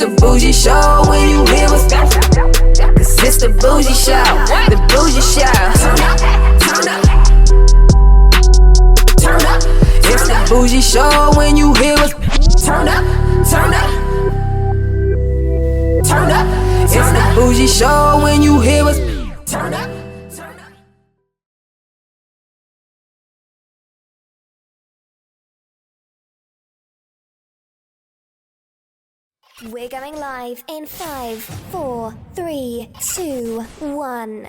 the Bougie Show when you hear what's cause it's the Bougie Show, the Bougie Show. Turn up, turn up. It's the Bougie Show when you hear what's turn up, turn up, turn up. It's the Bougie Show when you hear what's turn up. We're going live in 5, 4, 3, 2, 1.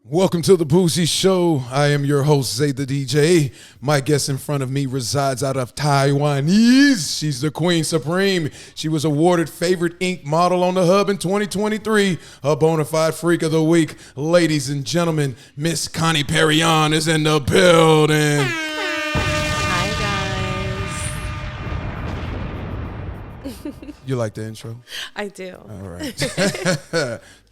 Welcome to the Bougie Show. I am your host, Zay the DJ. My guest in front of me resides out of Taiwanese. She's the Queen Supreme. She was awarded Favorite Ink Model on the Hub in 2023. A bona fide freak of the week. Ladies and gentlemen, Miss Connie Perignon is in the building. You like the intro? I do. All right.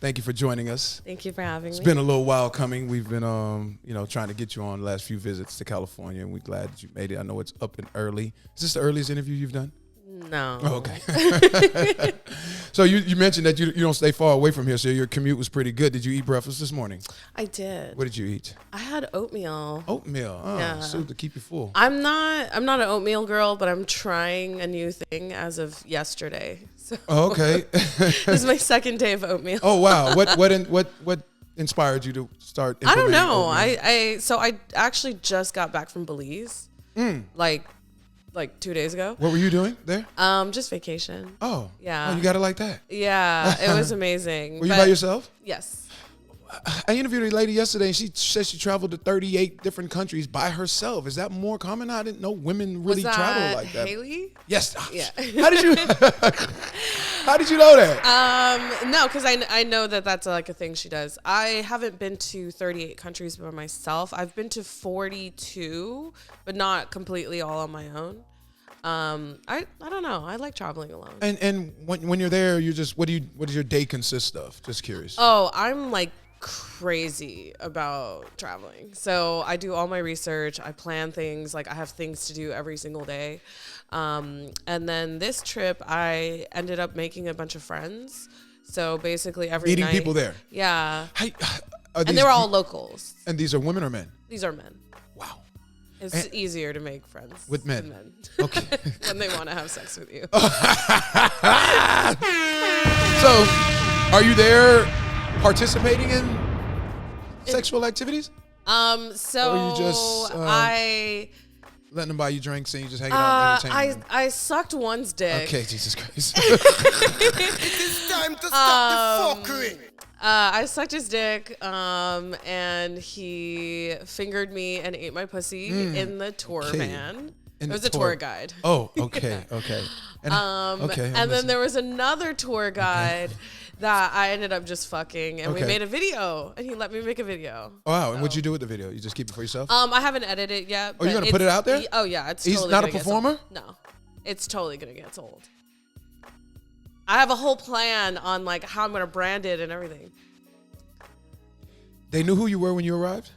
Thank you for joining us. Thank you for having me. It's been a little while coming. We've been, trying to get you on the last few visits to California, and we're glad that you made it. I know it's up and early. Is this the earliest interview you've done? No. Oh, okay. So you mentioned that you don't stay far away from here, so your commute was pretty good. Did you eat breakfast this morning? I did. What did you eat? I had oatmeal. Oatmeal. Oh, Yeah. So to keep you full. I'm not an oatmeal girl, but I'm trying a new thing as of yesterday. So Oh, okay. this is my second day of oatmeal. Oh, wow. What inspired you to start I don't implementing know. oatmeal? I actually just got back from Belize. Like 2 days ago. What were you doing there? Just vacation. Oh. Yeah. Oh, you got it like that. Yeah, it was amazing. Were you by yourself? Yes. I interviewed a lady yesterday, and she said she traveled to 38 different countries by herself. Is that more common? I didn't know women really travel like that. Haley? Yes. Yeah. How did you? How did you know that? No, because I know that that's like a thing she does. I haven't been to 38 countries by myself. I've been to 42, but not completely all on my own. I don't know. I like traveling alone. And when you're there, you just what does your day consist of? Just curious. Oh, I'm like crazy about traveling. So I do all my research. I plan things. Like I have things to do every single day. And then this trip, I ended up making a bunch of friends. So basically every Meeting night, people there. Yeah. And they were all locals. And these are women or men? These are men. Wow. It's easier to make friends with men. Okay. when they want to have sex with you. So, are you there participating in sexual activities? So or are you just I letting them buy you drinks and you just hanging out and entertaining them? I sucked one's dick. Okay, Jesus Christ. It's time to stop the fuckery. I sucked his dick, and he fingered me and ate my pussy in the tour van. It was a tour guide. Oh, okay, okay. And then there was another tour guide that I ended up just fucking, and we made a video, and he let me make a video. Wow, and what'd you do with the video? You just keep it for yourself? I haven't edited it yet. Oh, you're gonna put it out there? Oh yeah, it's He's totally not a gonna get performer? sold. No, it's totally gonna get sold. I have a whole plan on like how I'm gonna brand it and everything. They knew who you were when you arrived?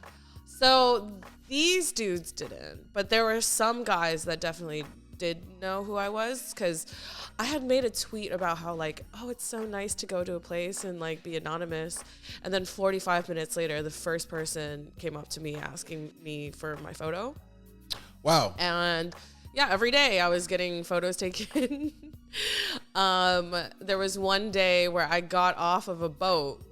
So these dudes didn't, but there were some guys that definitely did know who I was, because I had made a tweet about how like, oh, it's so nice to go to a place and like be anonymous, and then 45 minutes later the first person came up to me asking me for my photo. Wow. And yeah, every day I was getting photos taken. There was one day where I got off of a boat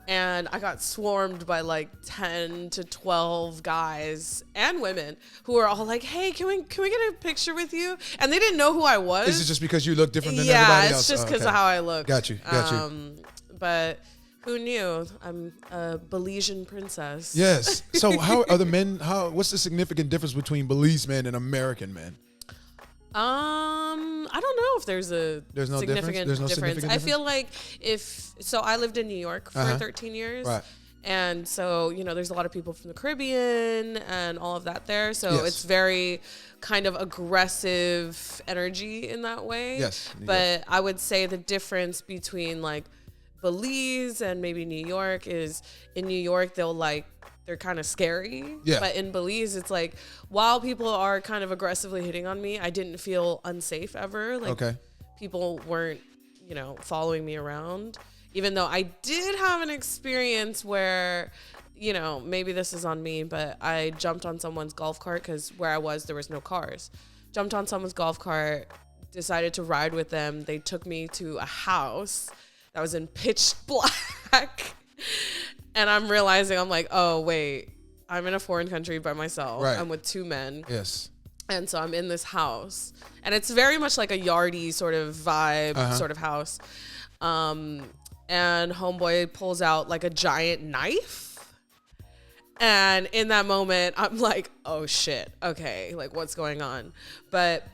and I got swarmed by like 10 to 12 guys and women who were all like, hey, can we get a picture with you? And they didn't know who I was. Is it just because you look different than everybody else? Yeah, it's just because of how I look. Got you. But who knew? I'm a Belizean princess. Yes. So how are the men, what's the significant difference between Belize men and American men? I don't know if there's no significant difference. I feel like I lived in New York for 13 years. Right. And so, there's a lot of people from the Caribbean and all of that there. So It's very kind of aggressive energy in that way. Yes. But I would say the difference between like Belize and maybe New York is in New York, they're kind of scary. Yeah. But in Belize, it's like, while people are kind of aggressively hitting on me, I didn't feel unsafe ever. Like, people weren't following me around. Even though I did have an experience where, maybe this is on me, but I jumped on someone's golf cart because where I was, there was no cars. Jumped on someone's golf cart, decided to ride with them. They took me to a house that was in pitch black. And I'm realizing, I'm like, oh, wait, I'm in a foreign country by myself. Right. I'm with two men. Yes. And so I'm in this house. And it's very much like a yardy sort of vibe sort of house. And homeboy pulls out like a giant knife. And in that moment, I'm like, oh shit, okay, like what's going on? But,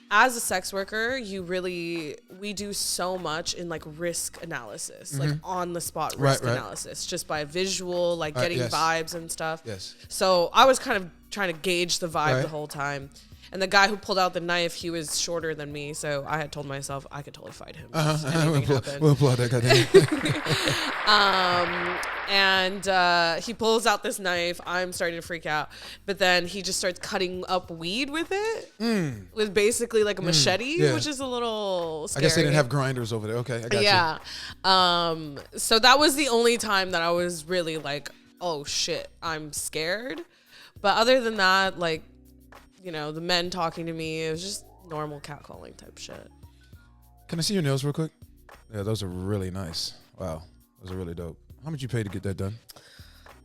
as a sex worker, we do so much in like risk analysis, like on the spot risk analysis, just by visual, like getting vibes and stuff. Yes. So I was kind of trying to gauge the vibe the whole time. And the guy who pulled out the knife, he was shorter than me, so I had told myself I could totally fight him. We'll applaud that guy. And he pulls out this knife. I'm starting to freak out. But then he just starts cutting up weed with it, with basically like a machete, which is a little scary. I guess they didn't have grinders over there. Okay, I got you. So that was the only time that I was really like, oh shit, I'm scared. But other than that, like, the men talking to me, it was just normal catcalling type shit. Can I see your nails real quick? Yeah, those are really nice. Wow, those are really dope. How much you pay to get that done?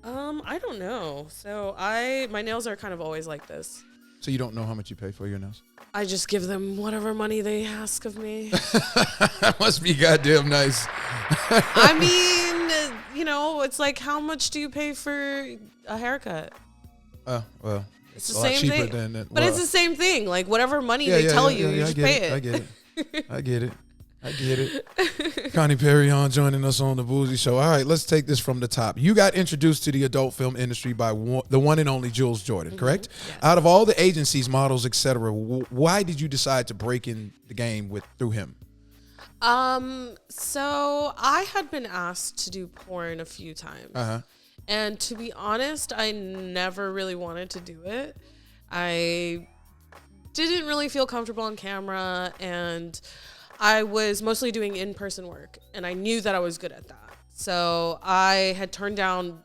I don't know. So my nails are kind of always like this. So you don't know how much you pay for your nails? I just give them whatever money they ask of me. That must be goddamn nice. I mean, it's like, how much do you pay for a haircut? Well, it's the same thing. But it's the same thing. Like, whatever money they tell you, you just pay it. I get it. Connie Perignon joining us on the Bougie Show. All right, let's take this from the top. You got introduced to the adult film industry by the one and only Jules Jordan, correct? Yes. Out of all the agencies, models, etc., why did you decide to break in the game through him? So I had been asked to do porn a few times. And to be honest, I never really wanted to do it. I didn't really feel comfortable on camera, and I was mostly doing in-person work, and I knew that I was good at that. So I had turned down,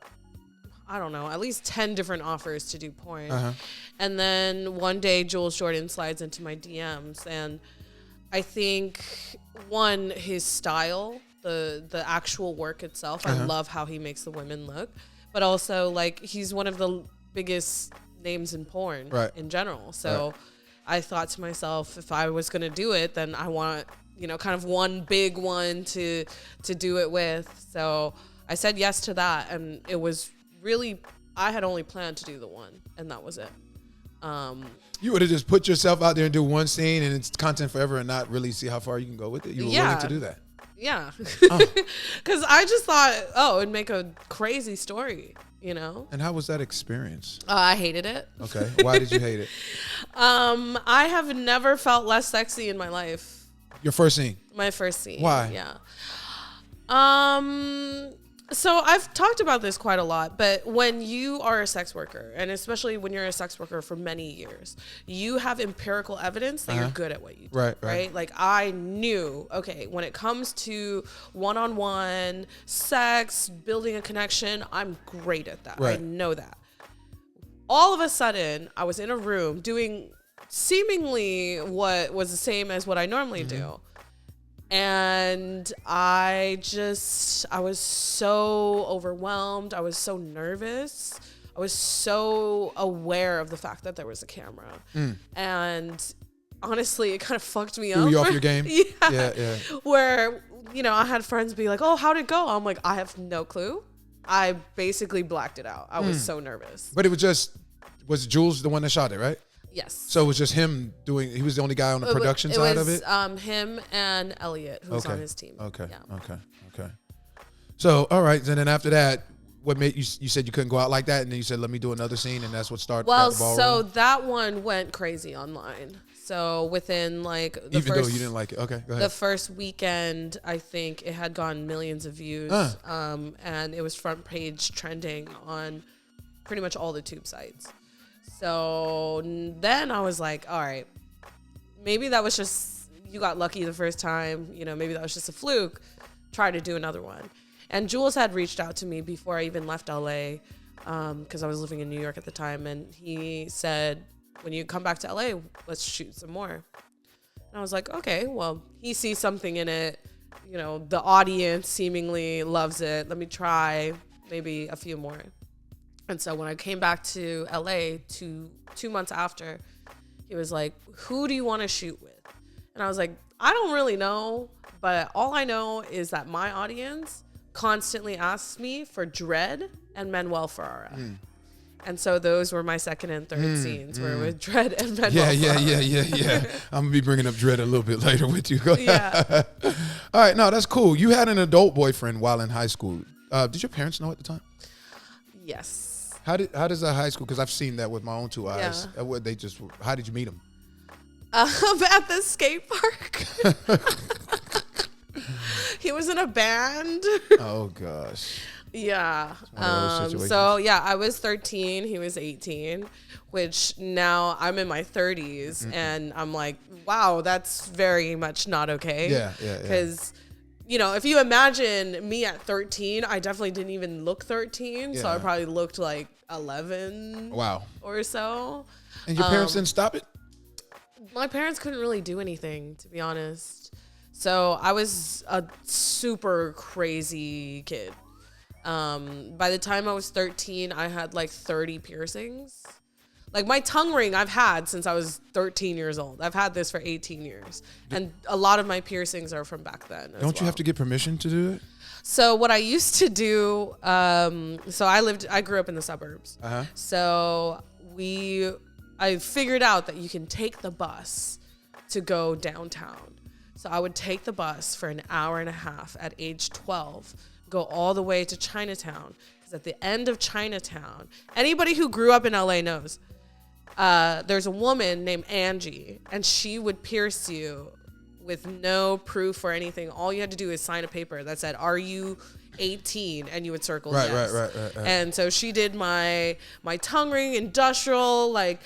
I don't know, at least 10 different offers to do porn. And then one day Jules Jordan slides into my DMs, and I think, one, his style, the actual work itself. I love how he makes the women look, but also like he's one of the biggest names in porn in general. So I thought to myself, if I was going to do it, then I want, kind of one big one to do it with. So I said yes to that. And it was really, I had only planned to do the one, and that was it. You would have just put yourself out there and do one scene and it's content forever and not really see how far you can go with it. You were willing to do that. Yeah. Because I just thought, it'd make a crazy story, And how was that experience? I hated it. Okay. Why did you hate it? I have never felt less sexy in my life. Your first scene? My first scene. Why? Yeah. So I've talked about this quite a lot, but when you are a sex worker, and especially when you're a sex worker for many years, you have empirical evidence that you're good at what you do. Right. Like I knew, okay, when it comes to one-on-one sex, building a connection, I'm great at that. I know that. All of a sudden, I was in a room doing seemingly what was the same as what I normally do. And I was so overwhelmed. I was so nervous. I was so aware of the fact that there was a camera. And honestly, it kind of fucked me up. Threw you off your game? Yeah. Where, I had friends be like, oh, how'd it go? I'm like, I have no clue. I basically blacked it out. I was so nervous. But was Jules the one that shot it, right? Yes. So it was just him he was the only guy on the production side of it? It was him and Elliot, who's on his team. Okay. So, all right. And then after that, what made you said you couldn't go out like that, and then you said, let me do another scene, and that's what started the ball rolling? That one went crazy online. So within like though you didn't like it. Okay, go ahead. The first weekend, I think it had gone millions of views. And it was front page trending on pretty much all the tube sites. So then I was like, all right, maybe that was just, you got lucky the first time, you know, maybe that was just a fluke, try to do another one. And Jules had reached out to me before I even left LA, because I was living in New York at the time. And he said, when you come back to LA, let's shoot some more. And I was like, okay, well, he sees something in it. You know, the audience seemingly loves it. Let me try maybe a few more. And so when I came back to LA 2 months after, he was like, who do you want to shoot with? And I was like, I don't really know, but all I know is that my audience constantly asks me for Dread and Manuel Ferrara. And so those were my second and third scenes, were with Dread and Manuel Ferrara. Yeah. I'm going to be bringing up Dread a little bit later with you. Yeah. All right, no, that's cool. You had an adult boyfriend while in high school. Did your parents know at the time? Yes. How does that high school? Because I've seen that with my own two eyes. Yeah. How did you meet him? At the skate park. He was in a band. Oh gosh. Yeah. One of those situations. So yeah, I was 13. He was 18. Which now I'm in my 30s, and I'm like, wow, that's very much not okay. Yeah. Because, you know, if you imagine me at 13, I definitely didn't even look 13. So I Yeah. probably looked like 11. Wow. Or so. And your parents didn't stop it? My parents couldn't really do anything, to be honest. So I was a super crazy kid. By the time I was 13, I had like 30 piercings. Like my tongue ring I've had since I was 13 years old. I've had this for 18 years. And a lot of my piercings are from back then. Don't you have to get permission to do it? So what I used to do, I grew up in the suburbs. Uh-huh. So I figured out that you can take the bus to go downtown. So I would take the bus for an hour and a half at age 12, go all the way to Chinatown. Because at the end of Chinatown, anybody who grew up in LA knows, there's a woman named Angie, and she would pierce you with no proof or anything. All you had to do is sign a paper that said, "Are you 18?" And you would circle yes. Right. And so she did my tongue ring, industrial, like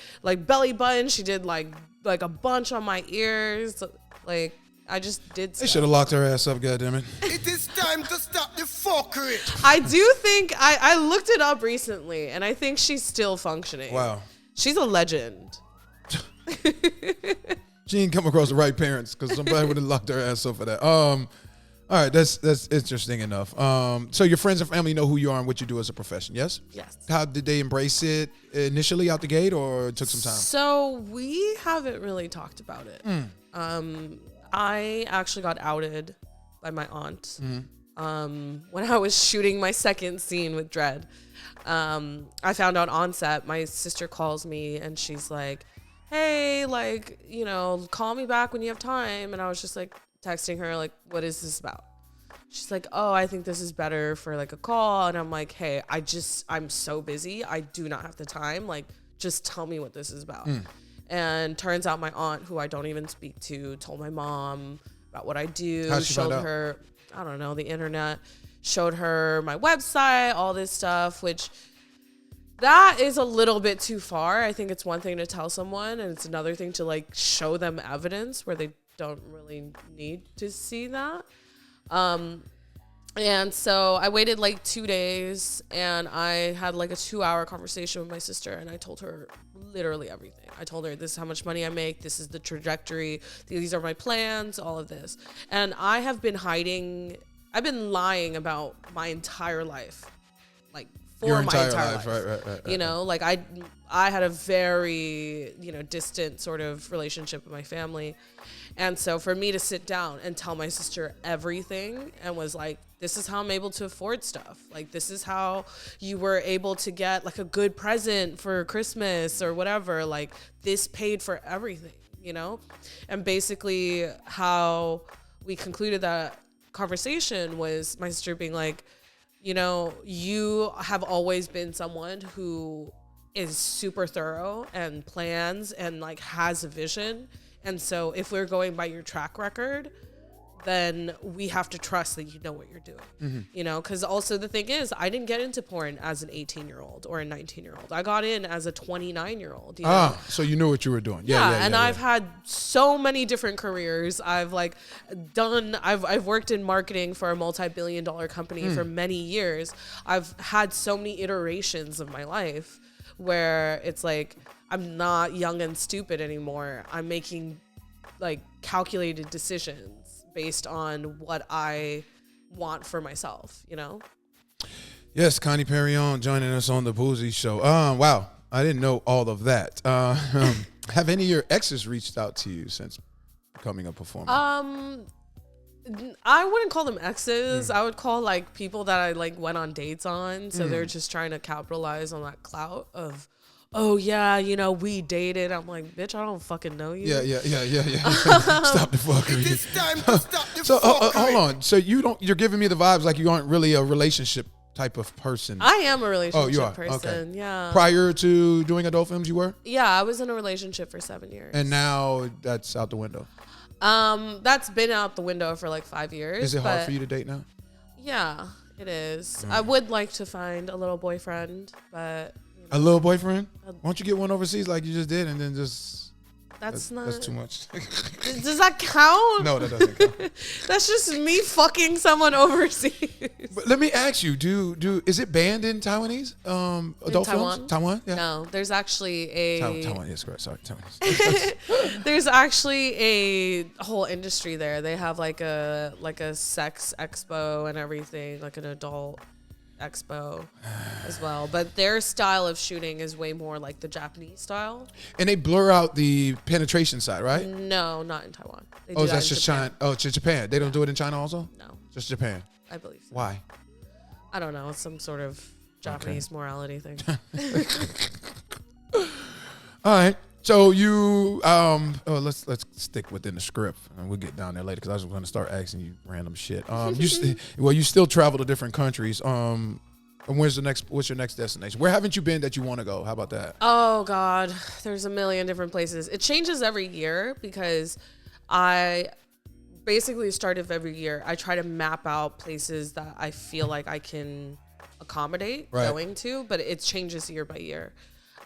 belly button. She did like a bunch on my ears. Like I just did They stuff. should have locked her ass up, goddammit. It is time to stop the fuckery. I do think I looked it up recently, and I think she's still functioning. Wow. She's a legend. She ain't come across the right parents because somebody would have locked her ass up for that. All right, that's interesting enough. So your friends and family know who you are and what you do as a profession, yes? Yes. How did they embrace it initially out the gate, or it took some time? So we haven't really talked about it. I actually got outed by my aunt when I was shooting my second scene with Dread. I found out on set. My sister calls me and she's like, hey, like, you know, call me back when you have time. And I was just like texting her, like, what is this about? She's like, oh, I think this is better for like a call. And I'm like, hey, I'm so busy. I do not have the time. Like, just tell me what this is about. And turns out my aunt, who I don't even speak to, told my mom about what I do. How'd she find out? Her, I don't know, the internet. Showed her my website, all this stuff, which that is a little bit too far. I think it's one thing to tell someone, and it's another thing to like show them evidence where they don't really need to see that. And so I waited like 2 days, and I had like a 2-hour conversation with my sister, and I told her literally everything. I told her, this is how much money I make. This is the trajectory. These are my plans, all of this. And I've been lying about my entire life, like for Your my entire life. life. Right. You know, like I had a very, distant sort of relationship with my family. And so for me to sit down and tell my sister everything and was like, this is how I'm able to afford stuff. Like, this is how you were able to get like a good present for Christmas or whatever. Like, this paid for everything, And basically how we concluded that conversation was my sister being like, you have always been someone who is super thorough and plans and like has a vision. And so if we're going by your track record, then we have to trust that you know what you're doing, you know? Because also the thing is, I didn't get into porn as an 18-year-old or a 19-year-old. I got in as a 29-year-old. You know? So you knew what you were doing. And I've had so many different careers. I've worked in marketing for a multi-billion-dollar company for many years. I've had so many iterations of my life where it's like, I'm not young and stupid anymore. I'm making like calculated decisions based on what I want for myself, you know? Yes, Connie Perignon joining us on the Bougie Show. Wow, I didn't know all of that. Have any of your exes reached out to you since becoming a performer? I wouldn't call them exes. I would call like people that I like went on dates on. So they're just trying to capitalize on that clout of, oh yeah, you know, we dated. I'm like, bitch, I don't fucking know you. Yeah. Stop the fuckery. It's time to stop the So fuckery. hold on. So you're giving me the vibes like you aren't really a relationship type of person. I am a relationship you are? person. Okay. Yeah. Prior to doing adult films, you were? Yeah, I was in a relationship for 7 years. And now that's out the window. That's been out the window for like 5 years. Is it hard for you to date now? Yeah, it is. I would like to find a little boyfriend, but A little boyfriend? Why don't you get one overseas like you just did and then just... that's too much. Does that count? No, that doesn't count. That's just me fucking someone overseas. But let me ask you, is it banned in Taiwanese adult Taiwan? films? Taiwan? Yeah. No, there's actually a Taiwan, yes, correct. Sorry, Taiwanese. there's actually a whole industry there. They have like a sex expo and everything, like an adult expo as well. But their style of shooting is way more like the Japanese style. And they blur out the penetration side, right? No, not in Taiwan. They do Oh, that that's in just Japan. China. Oh, it's Japan. They don't do it in China also? No, Just Japan. I believe so. Why? I don't know. It's some sort of Japanese morality thing. All right. So you, let's stick within the script, and we'll get down there later because I was going to start asking you random shit. You still travel to different countries. And what's your next destination? Where haven't you been that you want to go? How about that? Oh God, there's a million different places. It changes every year because I basically start of every year. I try to map out places that I feel like I can accommodate going to, but it changes year by year.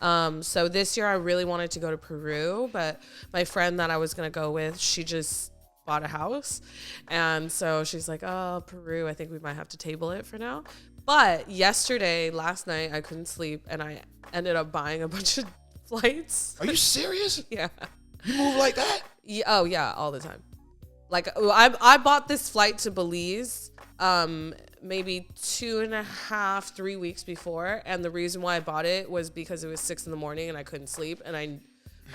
So this year I really wanted to go to Peru, but my friend that I was going to go with, she just bought a house. And so she's like, oh, Peru, I think we might have to table it for now. But last night, I couldn't sleep and I ended up buying a bunch of flights. Are you serious? Yeah. You move like that? Yeah. Oh yeah, all the time. Like I bought this flight to Belize, maybe 2.5, 3 weeks before. And the reason why I bought it was because it was 6 a.m. and I couldn't sleep and I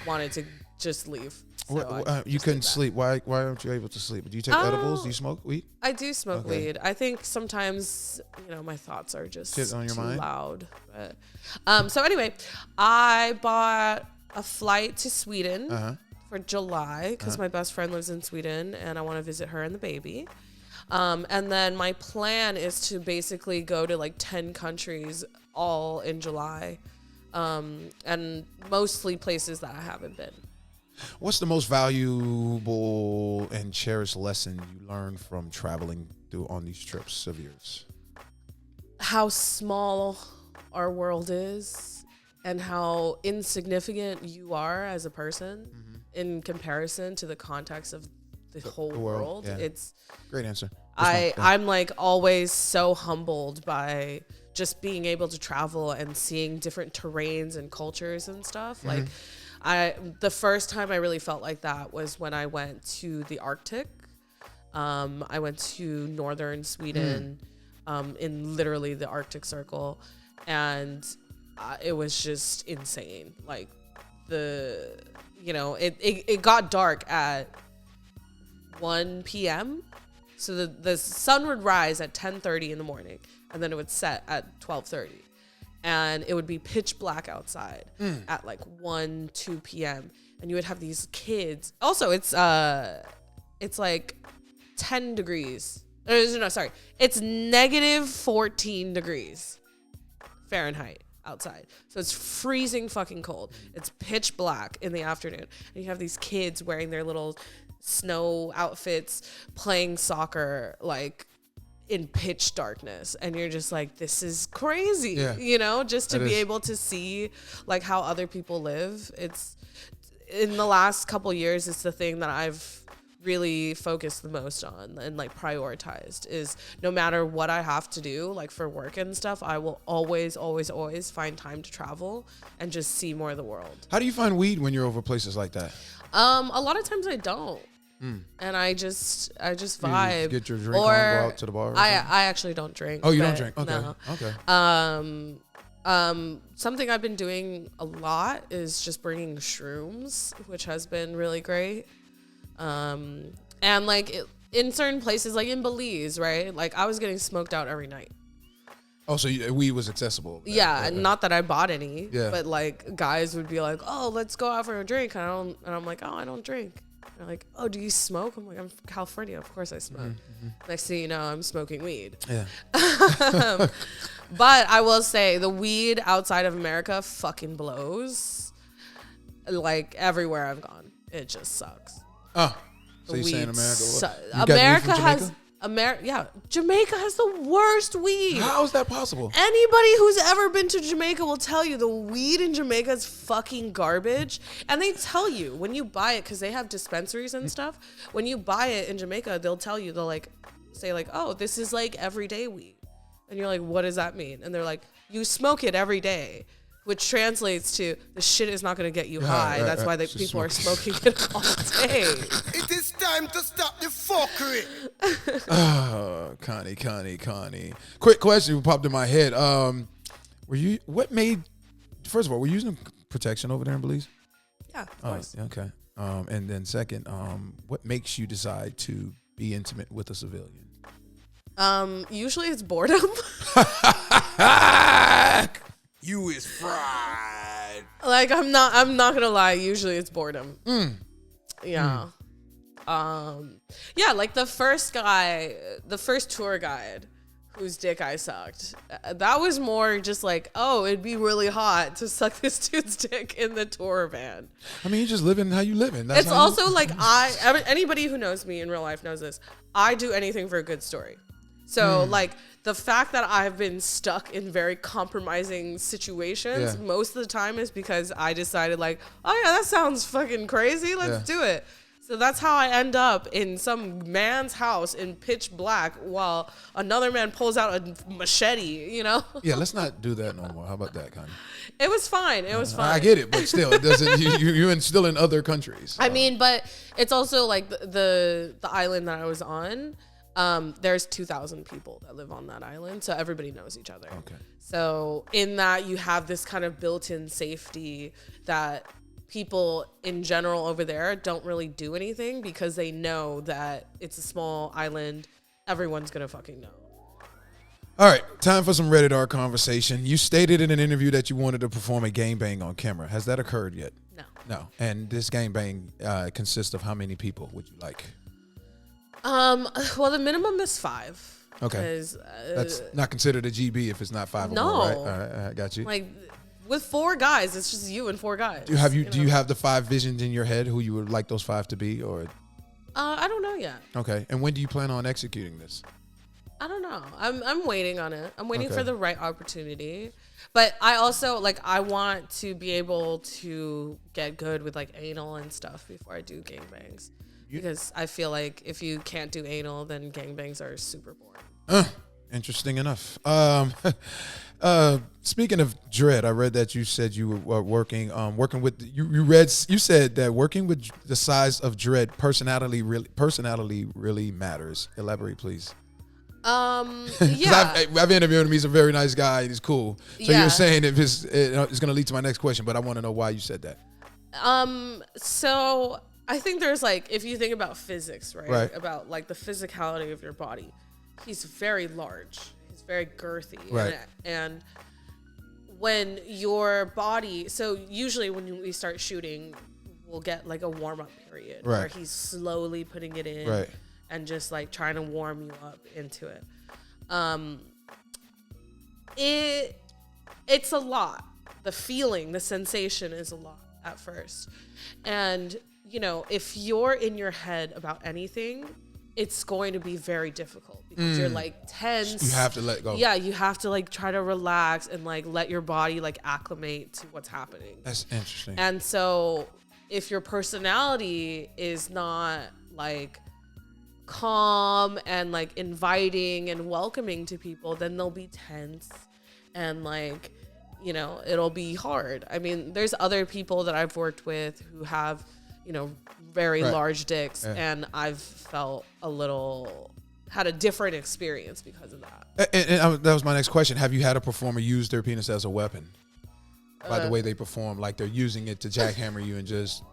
wanted to just leave. So You couldn't sleep. Why aren't you able to sleep? Do you take edibles? Do you smoke weed? I do smoke weed. I think sometimes, my thoughts are just Shit on your too mind? loud. But, so anyway, I bought a flight to Sweden for July because my best friend lives in Sweden and I want to visit her and the baby. And then my plan is to basically go to like 10 countries all in July, and mostly places that I haven't been. What's the most valuable and cherished lesson you learned from traveling on these trips of yours? How small our world is and how insignificant you are as a person in comparison to the context of the whole world. Yeah. It's great answer. I'm like always so humbled by just being able to travel and seeing different terrains and cultures and stuff. Like the first time I really felt like that was when I went to the Arctic. I went to northern Sweden, in literally the Arctic Circle, and it was just insane. Like it got dark at 1 p.m. So the sun would rise at 10:30 in the morning, and then it would set at 12:30. And it would be pitch black outside at like 1, 2 p.m. And you would have these kids. Also, it's like 10 degrees. No, sorry. It's negative 14 degrees Fahrenheit outside. So it's freezing fucking cold. It's pitch black in the afternoon. And you have these kids wearing their little snow outfits playing soccer like in pitch darkness, and you're just like, this is crazy. You know, just to be able to see like how other people live. It's in the last couple years, it's the thing that I've really focused the most on and like prioritized, is no matter what I have to do like for work and stuff, I will always find time to travel and just see more of the world. How do you find weed when you're over places like that? A lot of times I don't. And I just vibe. You just get your drink on, go out to the bar. I actually don't drink. Oh, you don't drink? Okay. No. Okay. Something I've been doing a lot is just bringing shrooms, which has been really great. And like in certain places, like in Belize, right? Like I was getting smoked out every night. Oh, so weed was accessible. Yeah, not that I bought any, yeah. But like guys would be like, "Oh, let's go out for a drink," and I'm like, "Oh, I don't drink." And they're like, "Oh, do you smoke?" I'm like, "I'm from California, of course I smoke." Next thing you know, I'm smoking weed. Yeah. But I will say the weed outside of America fucking blows. Like everywhere I've gone, it just sucks. Oh, so you're saying America? America has Jamaica has the worst weed. How is that possible? Anybody who's ever been to Jamaica will tell you the weed in Jamaica is fucking garbage. And they tell you when you buy it, because they have dispensaries and stuff. When you buy it in Jamaica, they'll tell you, they'll like say like, "Oh, this is like everyday weed," and you're like, "What does that mean?" And they're like, "You smoke it every day." Which translates to, the shit is not going to get you high. That's why people are smoking it all day. It is time to stop the fuckery. Oh, Connie. Quick question popped in my head. First of all, were you using protection over there in Belize? Yeah, of course. Okay. And then second, what makes you decide to be intimate with a civilian? Usually it's boredom. You is fried. Like I'm not gonna lie. Usually it's boredom. Yeah. Yeah. Like the first tour guide whose dick I sucked. That was more just like, oh, it'd be really hot to suck this dude's dick in the tour van. I mean, you're just living how you living. That's it's also like anybody who knows me in real life knows this. I do anything for a good story. So like the fact that I've been stuck in very compromising situations most of the time is because I decided like, oh yeah, that sounds fucking crazy. Let's do it. So that's how I end up in some man's house in pitch black while another man pulls out a machete, you know? Yeah, let's not do that no more. How about that, Connie? It was fine. It was fine. I get it, but still, it doesn't. You're still in other countries. I mean, but it's also like the island that I was on. There's 2,000 people that live on that island, so everybody knows each other. Okay. So in that, you have this kind of built-in safety that people in general over there don't really do anything because they know that it's a small island. Everyone's gonna fucking know. All right, time for some Reddit R conversation. You stated in an interview that you wanted to perform a gangbang on camera. Has that occurred yet? No. And this gangbang consists of how many people would you like? Well, the minimum is 5. Okay. That's not considered a GB if it's not 5 or more, right? All right, I got you. Like, with 4 guys, it's just you and 4 guys. Do you have the 5 visions in your head who you would like those 5 to be, or? I don't know yet. Okay. And when do you plan on executing this? I don't know. I'm waiting on it. I'm waiting for the right opportunity. But I also I want to be able to get good with like anal and stuff before I do gangbangs. Because I feel like if you can't do anal, then gangbangs are super boring. Interesting enough. Speaking of dread, I read that you said you were working with you said that working with the size of dread personality really matters. Elaborate, please. Yeah. I've interviewed him. He's a very nice guy. He's cool. So you're saying if it's going to lead to my next question, but I want to know why you said that. So I think there's if you think about physics, right? About the physicality of your body. He's very large. He's very girthy. Right. And when your body, so usually when we start shooting, we'll get a warm up period where he's slowly putting it in and just trying to warm you up into it. It's a lot. The feeling, the sensation is a lot at first. And if you're in your head about anything, it's going to be very difficult because you're like tense. You have to let go. Yeah, you have to like try to relax and like let your body like acclimate to what's happening. That's interesting. And so if your personality is not like calm and like inviting and welcoming to people, then they'll be tense and like, it'll be hard. I mean, there's other people that I've worked with who have, very large dicks, and I've felt had a different experience because of that. And that was my next question. Have you had a performer use their penis as a weapon? By the way they perform, like they're using it to jackhammer you and just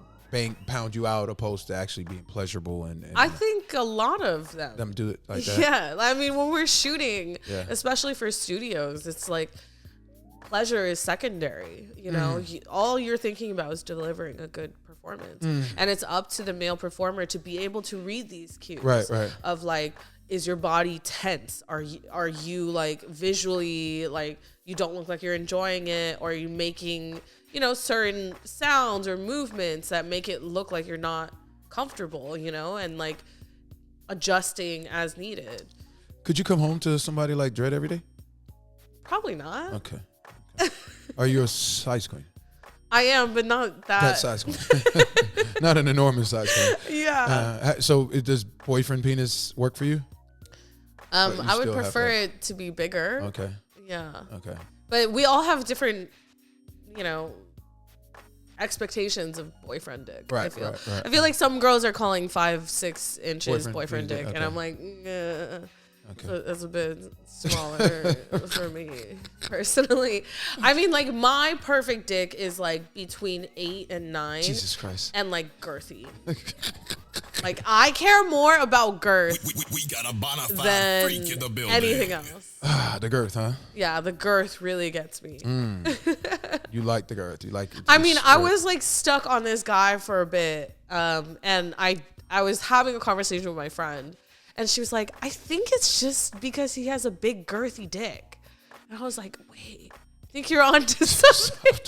pound you out, opposed to actually being pleasurable. And I think a lot of them do it like that. Yeah, I mean, when we're shooting, especially for studios, it's like pleasure is secondary. All you're thinking about is delivering a good performance, and it's up to the male performer to be able to read these cues. Right. Of like, is your body tense? Are you like visually like you don't look like you're enjoying it, or are you making certain sounds or movements that make it look like you're not comfortable? And like adjusting as needed. Could you come home to somebody like Dredd every day? Probably not. Okay. Are you a size queen? I am, but not that size queen. Not an enormous size queen. Yeah. So does boyfriend penis work for you? I would prefer it to be bigger. Okay. Yeah. Okay. But we all have different, expectations of boyfriend dick. Right. I feel. Right. I feel like some girls are calling 5-6 inches boyfriend dick, okay. and I'm like, Okay. That's a bit smaller for me personally. I mean, like my perfect dick is like between 8 and 9. Jesus Christ. And like girthy. Like I care more about girth We got a bonafide than freak in the building. anything else. The girth, huh? Yeah, the girth really gets me. You like the girth. You like it. I mean, I was like stuck on this guy for a bit. And I was having a conversation with my friend. And she was like, I think it's just because he has a big girthy dick. And I was like, wait, I think you're onto something.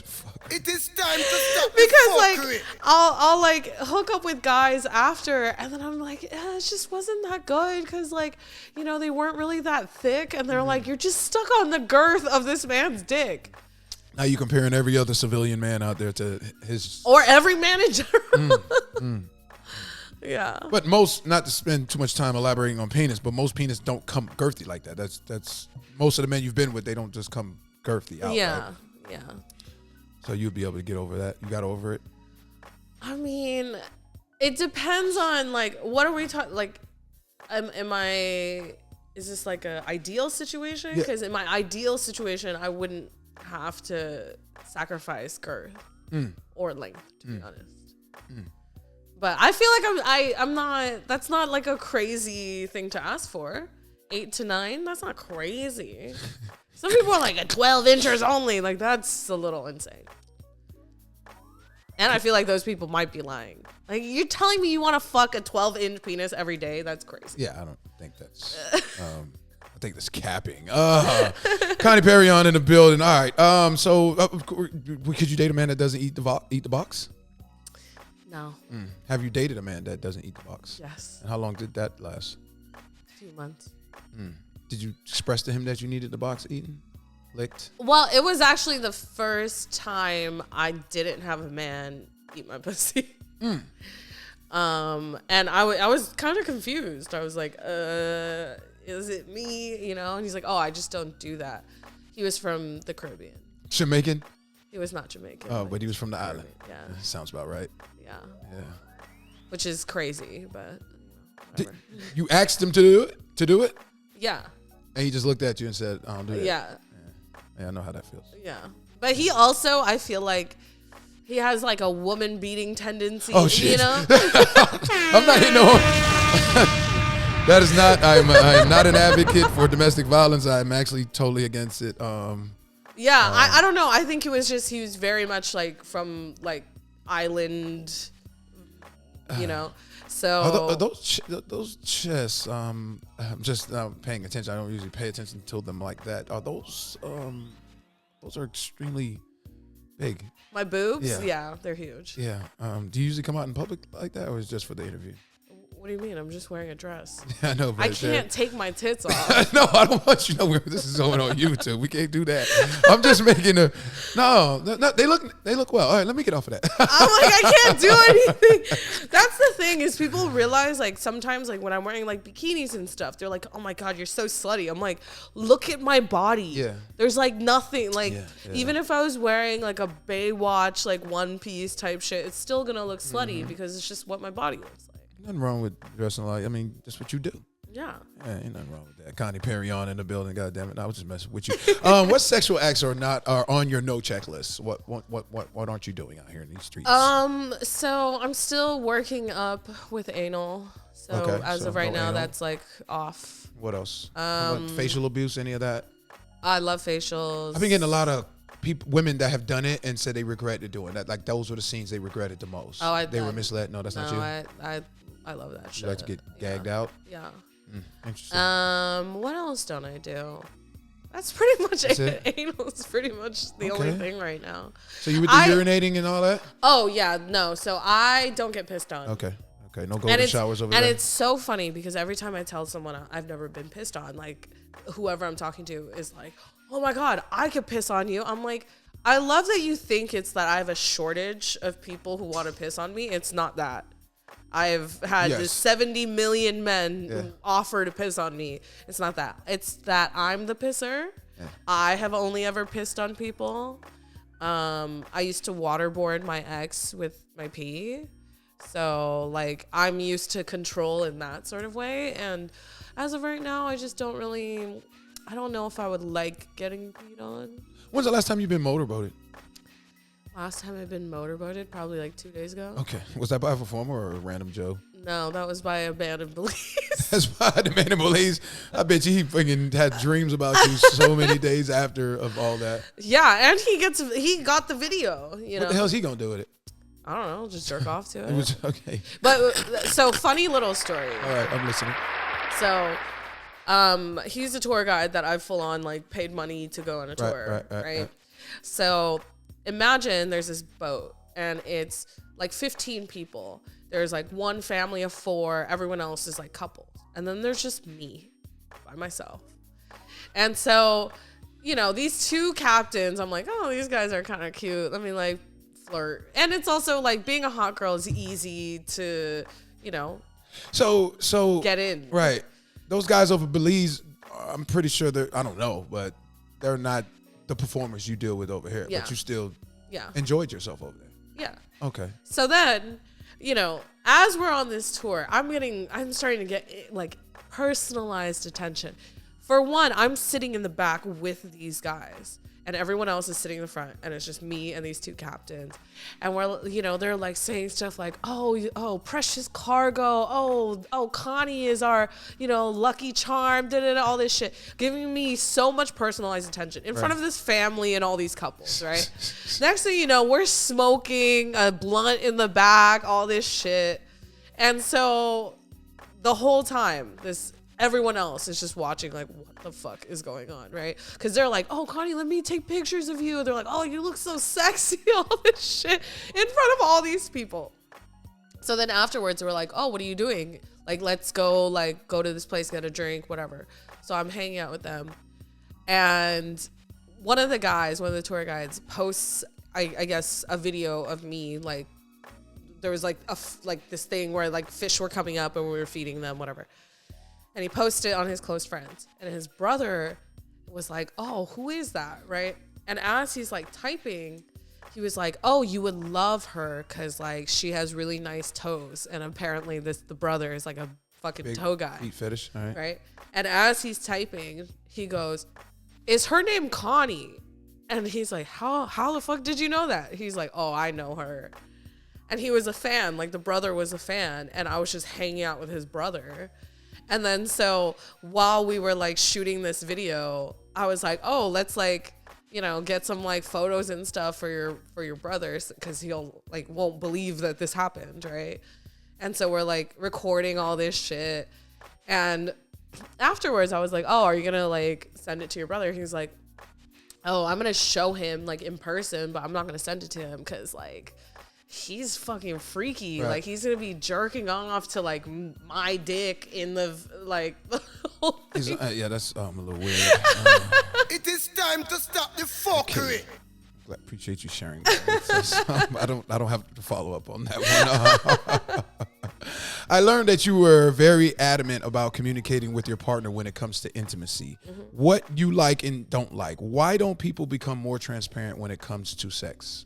It is time to stop Because the like fuckery. I'll like hook up with guys after, and then I'm like, it just wasn't that good because like they weren't really that thick, and they're like, you're just stuck on the girth of this man's dick. Now you comparing every other civilian man out there to his, or every man in general. Yeah. But most, not to spend too much time elaborating on penis, but most penis don't come girthy like that. That's most of the men you've been with, they don't just come girthy out. Yeah. Right? Yeah. So you'll be able to get over that. You got over it. I mean, it depends on like what are we talking like is this like a ideal situation? Because in my ideal situation I wouldn't have to sacrifice girth or length, to be honest. But I feel like I'm not, that's not like a crazy thing to ask for. 8 to 9, that's not crazy. Some people are like a 12 inches only. Like that's a little insane. And I feel like those people might be lying. Like you're telling me you want to fuck a 12-inch penis every day? That's crazy. Yeah, I don't think that's. I think that's capping. Connie Perignon in the building. All right. So could you date a man that doesn't eat the box? No. Have you dated a man that doesn't eat the box? Yes. And how long did that last? A few months. Did you express to him that you needed the box eaten, licked? Well, it was actually the first time I didn't have a man eat my pussy. And I was kind of confused. I was like, is it me? And he's like, oh, I just don't do that. He was from the Caribbean. Jamaican? He was not Jamaican. Oh, but he was from the island. Yeah. Sounds about right. Yeah. Yeah. Which is crazy, but Did you asked him to do it? Yeah. And he just looked at you and said, I don't do that. Yeah. Yeah, I know how that feels. Yeah. But he also, I feel like he has like a woman beating tendency. Oh, shit. I'm not hitting no. That is not. I am not an advocate for domestic violence. I'm actually totally against it. Yeah, I don't know. I think he was very much like from like island, So those chests. I'm just paying attention. I don't usually pay attention to them like that. Are those? Those are extremely big? My boobs? Yeah. Yeah, they're huge. Yeah. Do you usually come out in public like that, or is it just for the interview? What do you mean? I'm just wearing a dress. I know, but I can't take my tits off. No, I don't want you to know where this is going on YouTube. We can't do that. I'm just making no, they look well. All right, let me get off of that. I'm like, I can't do anything. That's the thing is people realize like sometimes like when I'm wearing like bikinis and stuff, they're like, oh my God, you're so slutty. I'm like, look at my body. Yeah. There's like nothing like Yeah. even if I was wearing like a Baywatch like one piece type shit, it's still gonna look slutty because it's just what my body looks like. Nothing wrong with dressing like. I mean, that's what you do. Yeah. Yeah, ain't nothing wrong with that. Connie Perignon in the building. God damn it! I was just messing with you. What sexual acts are on your no checklist? What aren't you doing out here in these streets? So I'm still working up with anal. So Okay, as so of right no now, anal. that's like off. What else? What, facial abuse? Any of that? I love facials. I've been getting a lot of women that have done it and said they regretted doing that. Like those were the scenes they regretted the most. Oh, they were misled. No, that's not you. I love that shit. You like to get gagged out? Yeah. Interesting. What else don't I do? That's pretty much it? Anal is pretty much the only thing right now. So you with the urinating and all that? Oh yeah, no. So I don't get pissed on. Okay. No golden showers over there. And it's so funny because every time I tell someone I've never been pissed on, like whoever I'm talking to is like, oh my God, I could piss on you. I'm like, I love that you think it's that I have a shortage of people who want to piss on me. It's not that. I've had 70 million men offer to piss on me. It's not that. It's that I'm the pisser. Yeah. I have only ever pissed on people. I used to waterboard my ex with my pee. So, like, I'm used to control in that sort of way. And as of right now, I just don't really... I don't know if I would like getting peed on. When's the last time you've been motorboated? Last time I've been motorboated, probably like 2 days ago. Okay. Was that by a performer or a random Joe? No, that was by a band of Belize. That's by the man in Belize. I bet you he fucking had dreams about you so many days after of all that. Yeah, and he got the video. You know, what the hell's he gonna do with it? I don't know, just jerk off to it. It was okay. But so funny little story. All right, I'm listening. So, he's a tour guide that I've full on like paid money to go on a tour, right? So imagine there's this boat and it's like 15 people. There's like one family of 4. Everyone else is like couples. And then there's just me by myself. And so, you know, these 2 captains, I'm like, oh, these guys are kind of cute. Let me like flirt. And it's also like being a hot girl is easy to, you know, so get in. Right. Those guys over Belize, I'm pretty sure I don't know, but they're not the performers you deal with over here. Yeah. But you still Yeah. enjoyed yourself over there. Yeah. Okay. So then, you know, as we're on this tour, I'm starting to get like personalized attention. For one, I'm sitting in the back with these guys and everyone else is sitting in the front and it's just me and these 2 captains. And we're, you know, they're like saying stuff like, oh, precious cargo. Oh, Connie is our, you know, lucky charm, all this shit, giving me so much personalized attention in front of this family and all these couples, right? Next thing you know, we're smoking a blunt in the back, all this shit. And so the whole time, everyone else is just watching like, what the fuck is going on, right? Because they're like, oh, Connie, let me take pictures of you. They're like, oh, you look so sexy, all this shit in front of all these people. So then afterwards, we're like, oh, what are you doing? Like, let's go to this place, get a drink, whatever. So I'm hanging out with them. And one of the tour guides posts, I guess, a video of me, like, there was like this thing where like fish were coming up and we were feeding them, whatever. And he posted it on his close friends. And his brother was like, oh, who is that, right? And as he's like typing, he was like, oh, you would love her because like she has really nice toes. And apparently the brother is like a fucking Big toe guy. Feet fetish, all right. Right? And as he's typing, he goes, is her name Connie? And he's like, how the fuck did you know that? He's like, oh, I know her. And he was a fan, like the brother was a fan. And I was just hanging out with his brother. And then so while we were like shooting this video, I was like, oh, let's like, you know, get some like photos and stuff for your brothers because he'll like won't believe that this happened, right? And so we're like recording all this shit. And afterwards I was like, oh, are you gonna like send it to your brother? He's like, oh, I'm gonna show him like in person, but I'm not gonna send it to him because like he's fucking freaky. Right. Like he's gonna be jerking off to like my dick in the like. The whole thing. Yeah, that's a little weird. It is time to stop the fuckery. Appreciate you sharing that. I don't have to follow up on that one. I learned that you were very adamant about communicating with your partner when it comes to intimacy. What you like and don't like. Why don't people become more transparent when it comes to sex?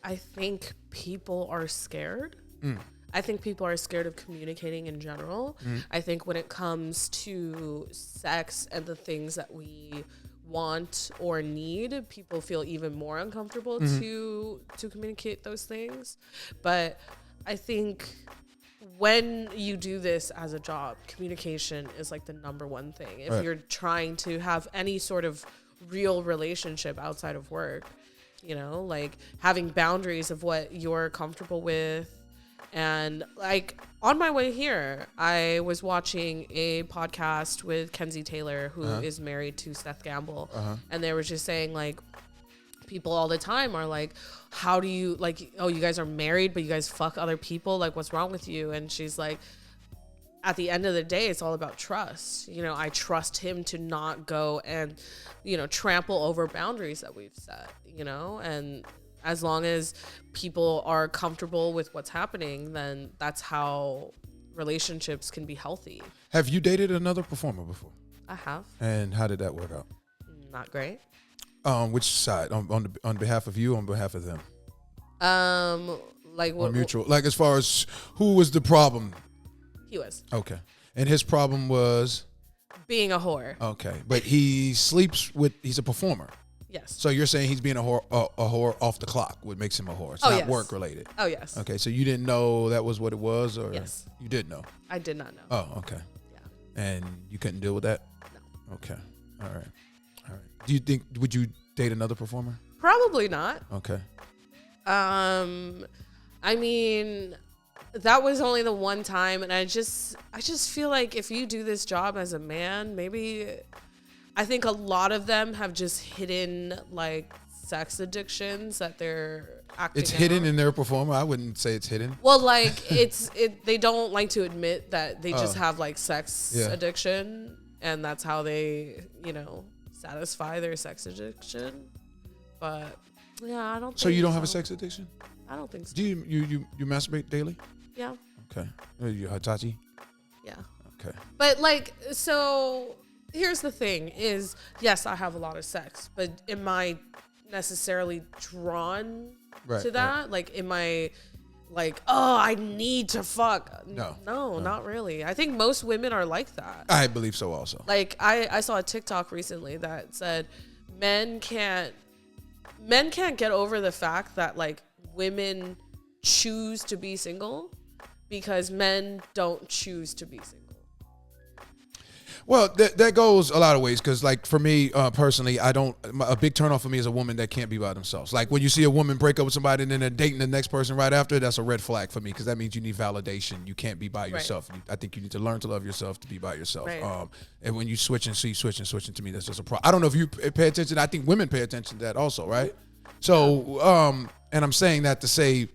I think people are scared. I think people are scared of communicating in general. I think when it comes to sex and the things that we want or need, people feel even more uncomfortable to communicate those things. But I think when you do this as a job, communication is like the number one thing. If you're trying to have any sort of real relationship outside of work, you know, like having boundaries of what you're comfortable with. And like on my way here, I was watching a podcast with Kenzie Taylor, who is married to Seth Gamble. And they were just saying like, people all the time are like, how do you like, oh, you guys are married, but you guys fuck other people. Like, what's wrong with you? And she's like, at the end of the day, it's all about trust. You know, I trust him to not go and, you know, trample over boundaries that we've set, you know, and as long as people are comfortable with what's happening, then that's how relationships can be healthy. Have you dated another performer before? I have. And how did that work out? Not great. Which side? On behalf of you, on behalf of them? Like Or what? mutual? Like as far as who was the problem? He was Okay. And his problem was? being a whore. Okay. But he sleeps with, he's a performer. Yes. So you're saying he's being a whore off the clock, what makes him a whore. It's Oh, not yes. work related. Oh, yes. Okay, so you didn't know that was what it was, or Yes. you did know? I did not know. Oh, okay. Yeah. And you couldn't deal with that? No. Okay. All right. Do you think, would you date another performer? Probably not. Okay. I mean, that was only the one time, and I just feel like if you do this job as a man, maybe I think a lot of them have just hidden like sex addictions that they're acting It's hidden out. in their performer? I wouldn't say it's hidden. Well, like they don't like to admit that they just have like sex Yeah. addiction, and that's how they, you know, satisfy their sex addiction. But yeah, I don't. So think you don't have a sex addiction? I don't think so. Do you masturbate daily? Yeah, Okay. You Hitachi? yeah. Okay. But like, so here's the thing: is yes, I have a lot of sex, but am I necessarily drawn Right, to that? Like, am I like, oh, I need to fuck? No. Not really. I think most women are like that. I believe so also. Like I saw a TikTok recently that said men can't get over the fact that like women choose to be single because men don't choose to be single. Well, that goes a lot of ways because, like, for me personally, a big turnoff for me is a woman that can't be by themselves. Like, when you see a woman break up with somebody and then they're dating the next person right after, that's a red flag for me because that means you need validation. You can't be by yourself. I think you need to learn to love yourself to be by yourself. Right. And when you switching to me, that's just a problem. I don't know if you pay attention. I think women pay attention to that also, right? So, and I'm saying that to say,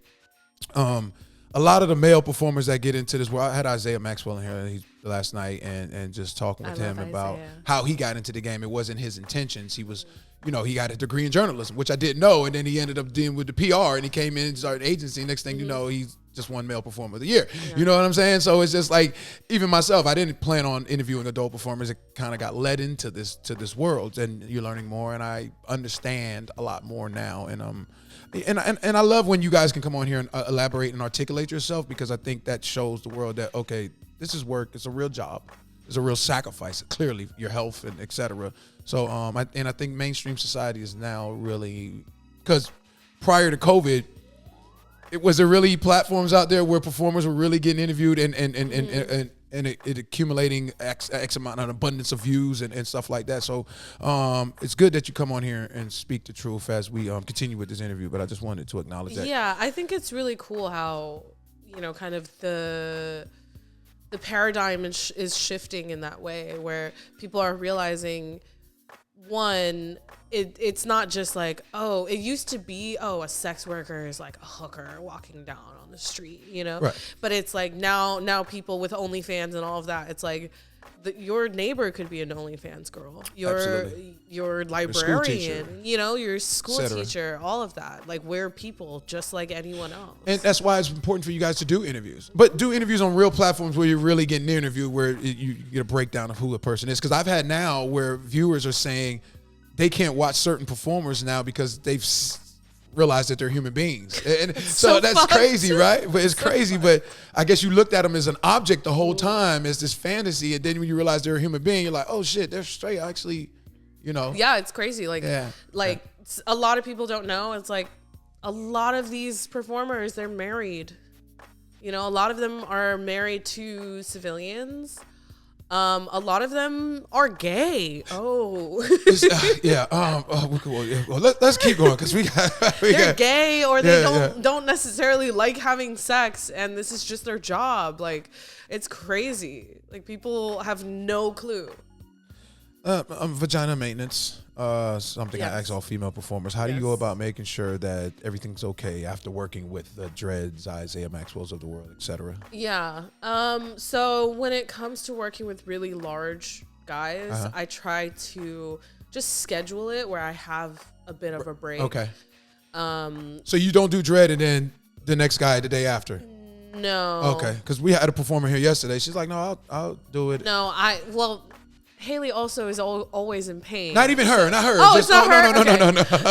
a lot of the male performers that get into this world, I had Isaiah Maxwell in here last night and just talking with him about how he got into the game. It wasn't his intentions. He was, he got a degree in journalism, which I didn't know. And then he ended up dealing with the PR and he came in and started an agency. Next thing you know, he's just won male performer of the year. Yeah. You know what I'm saying? So it's just like, even myself, I didn't plan on interviewing adult performers. It kind of got led into this world, and you're learning more, and I understand a lot more now. And I love when you guys can come on here and elaborate and articulate yourself, because I think that shows the world that, okay, this is work. It's a real job. It's a real sacrifice. Clearly, your health and et cetera. So, I think mainstream society is now really, because prior to COVID, was there really platforms out there where performers were really getting interviewed and it accumulating X amount of abundance of views and stuff like that. So it's good that you come on here and speak the truth as we continue with this interview. But I just wanted to acknowledge that. Yeah, I think it's really cool how, kind of the paradigm is shifting in that way, where people are realizing one, it's not just like, oh, it used to be, oh, a sex worker is like a hooker walking down on the street, you know? Right. But it's like now people with OnlyFans and all of that, it's like your neighbor could be an OnlyFans girl. Absolutely. Your librarian, you know, your school teacher, all of that. Like, we're people just like anyone else. And that's why it's important for you guys to do interviews. But do interviews on real platforms where you're really getting an interview where you get a breakdown of who a person is. Because I've had now where viewers are saying they can't watch certain performers now because they've realized that they're human beings. And so that's fucked. crazy, right? But it's crazy. But I guess you looked at them as an object the whole time, as this fantasy. And then when you realize they're a human being, you're like, oh, shit, they're straight. Actually, you know. Yeah, it's crazy. Like, a lot of people don't know. It's like a lot of these performers, they're married. You know, a lot of them are married to civilians. A lot of them are gay. Oh, let's keep going because they're gay, or they don't necessarily like having sex, and this is just their job. Like, it's crazy. Like, people have no clue. Vagina maintenance, something I ask all female performers. How do you go about making sure that everything's okay after working with the Dreads, Isaiah Maxwell's of the world, etc.? Yeah. So when it comes to working with really large guys, I try to just schedule it where I have a bit of a break. Okay. So you don't do Dread and then the next guy the day after? No. Okay. Because we had a performer here yesterday. She's like, no, I'll do it. No, Haley also is always in pain. Not even her, not her. Oh, it's not her? No.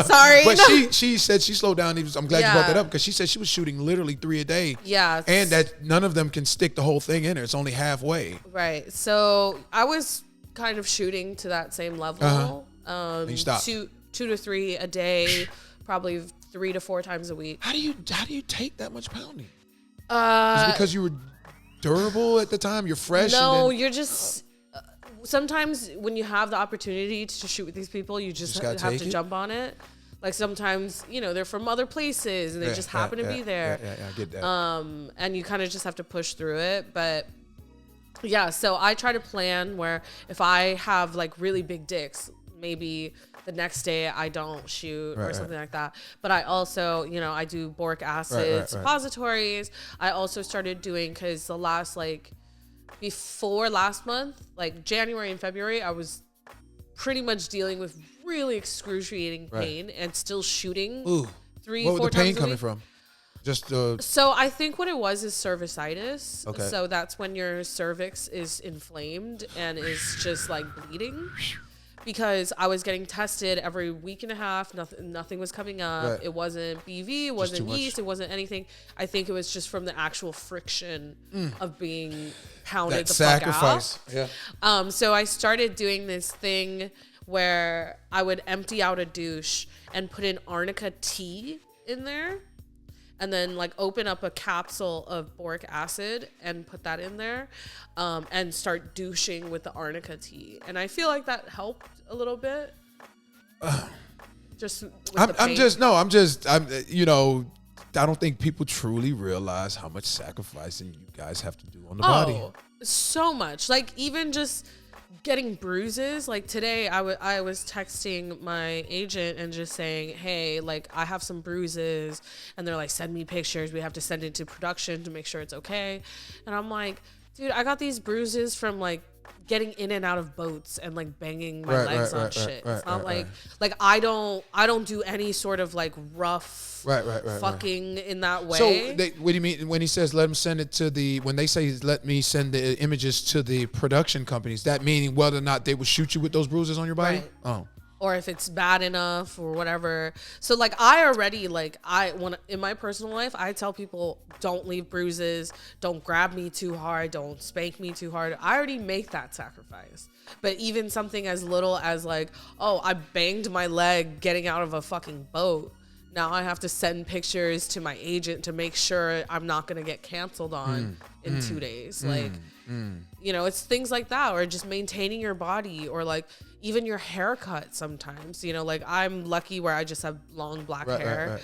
Sorry. But she said she slowed down. I'm glad you brought that up because she said she was shooting literally 3 a day. Yeah. And that none of them can stick the whole thing in her. It's only halfway. Right. So I was kind of shooting to that same level. You stopped. 2 to 3 a day, probably 3 to 4 times a week. How do you take that much pounding? Is it because you were durable at the time? You're fresh? No, you're just... sometimes when you have the opportunity to shoot with these people, you just have to jump on it. Like, sometimes, you know, they're from other places and they just happen to be there. Yeah, I get that. And you kind of just have to push through it. But yeah, so I try to plan where if I have like really big dicks, maybe the next day I don't shoot or something like that. But I also, you know, I do boric acid suppositories. I also started doing, because the last before last month, like January and February, I was pretty much dealing with really excruciating pain and still shooting. Ooh. 3-4 times What would the pain a coming week. from? Just So I think what it was is cervicitis. Okay. So that's when your cervix is inflamed and is just like bleeding. Because I was getting tested every week and a half, nothing was coming up. Right. It wasn't BV, it wasn't yeast, it wasn't anything. I think it was just from the actual friction of being pounded the sacrifice. fuck out. Yeah. So I started doing this thing where I would empty out a douche and put an arnica tea in there, and then like open up a capsule of boric acid and put that in there, and start douching with the arnica tea. And I feel like that helped a little bit. I don't think people truly realize how much sacrificing you guys have to do on the body. So much. Like, even just getting bruises. Like, today I was texting my agent and just saying, hey, like, I have some bruises, and they're like, send me pictures, we have to send it to production to make sure it's okay. And I'm like, dude, I got these bruises from like getting in and out of boats and like banging my legs on shit. It's not like I don't do any sort of like rough fucking in that way. So what do you mean when he says let him send it to when they say let me send the images to the production companies, that meaning whether or not they would shoot you with those bruises on your body? Right. Oh. Or if it's bad enough or whatever. So like I already in my personal life, I tell people don't leave bruises, don't grab me too hard, don't spank me too hard. I already make that sacrifice. But even something as little as like, oh, I banged my leg getting out of a fucking boat. Now I have to send pictures to my agent to make sure I'm not going to get canceled on in 2 days. You know, it's things like that, or just maintaining your body, or like even your haircut sometimes, you know, like I'm lucky where I just have long black hair.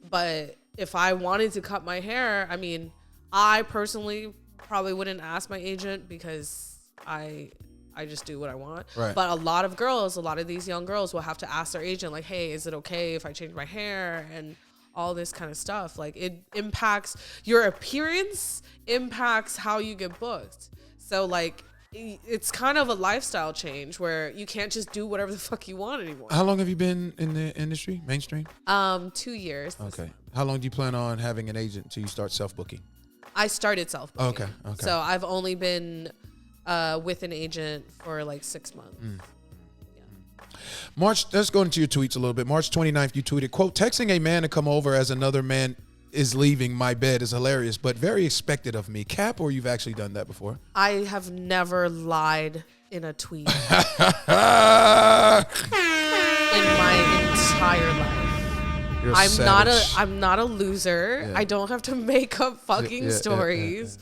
But if I wanted to cut my hair, I mean, I personally probably wouldn't ask my agent because I I just do what I want. Right. But a lot of these young girls will have to ask their agent, like, hey, is it okay if I change my hair? And all this kind of stuff. Like, it impacts your appearance, impacts how you get booked. So like, it's kind of a lifestyle change where you can't just do whatever the fuck you want anymore. How long have you been in the industry, mainstream? 2 years. Okay. How long do you plan on having an agent until you start self-booking? I started self-booking. Okay. So I've only been with an agent for like 6 months. March, let's go into your tweets a little bit. March 29th, you tweeted, quote, texting a man to come over as another man is leaving my bed is hilarious, but very expected of me. Cap, or you've actually done that before? I have never lied in a tweet in my entire life. You're I'm not a loser. Yeah. I don't have to make up fucking stories.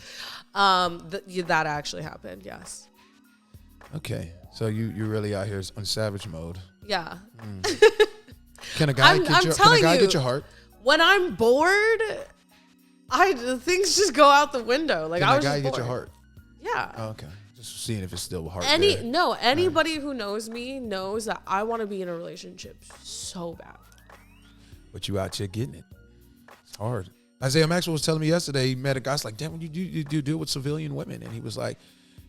That actually happened. Yes. Okay. So you really out here on savage mode. Yeah. Can a guy get your heart? When I'm bored, things just go out the window. Like, Can I a was guy just get bored. your heart? Yeah. Okay. Just seeing if it's still heart there. Anybody who knows me knows that I want to be in a relationship so bad. But you out here getting it. It's hard. Isaiah Maxwell was telling me yesterday, he met a guy. I was like, damn, you do deal with civilian women? And he was like,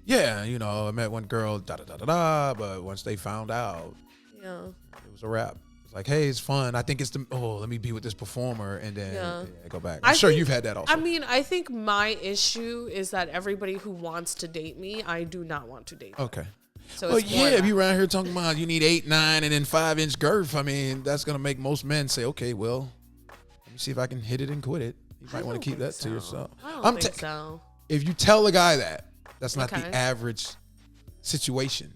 yeah, I met one girl, but once they found out, it was a wrap. It's like, hey, it's fun. I think it's let me be with this performer, and then go back. I'm sure you've had that also. I mean, I think my issue is that everybody who wants to date me, I do not want to date them. Okay. So Well, if you're around here talking about you need 8, 9, and then 5-inch girth, I mean, that's going to make most men say, okay, well, let me see if I can hit it and quit it. You might want to keep that to yourself. I don't think so. If you tell a guy that's not Okay. the average situation.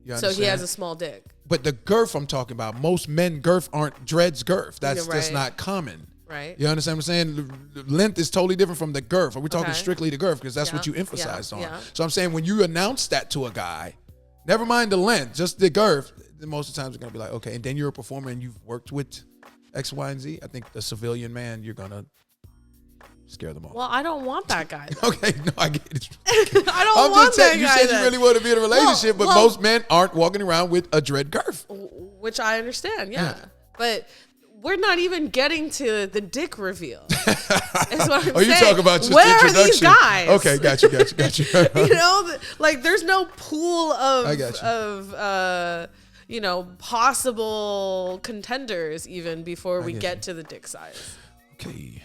You So understand? he has a small dick. But the girth I'm talking about, most men girth aren't dreads girth. That's You're just right. not common. Right. You understand what I'm saying? The length is totally different from the girth. Are we talking Okay. strictly the girth? Because that's what you Yeah. emphasized on. Yeah. So I'm saying when you announce that to a guy, never mind the length, just the girth, then most of the times you're going to be like, okay, and then you're a performer and you've worked with X, Y, and Z. I think the civilian man, you're going to scare them off. Well, I don't want that guy. Then. Okay, no, I get it. I don't want that you guy. said then. you really want to be in a relationship, but well- most men aren't walking around with a dread girth. Which I understand, yeah. Yeah. But we're not even getting to the dick reveal. That's what I'm Oh, you saying. talk about just Where the are these introduction. guys? Okay, got you. Like there's no pool I got you. of possible contenders even before we get get you. to the dick size. Okay.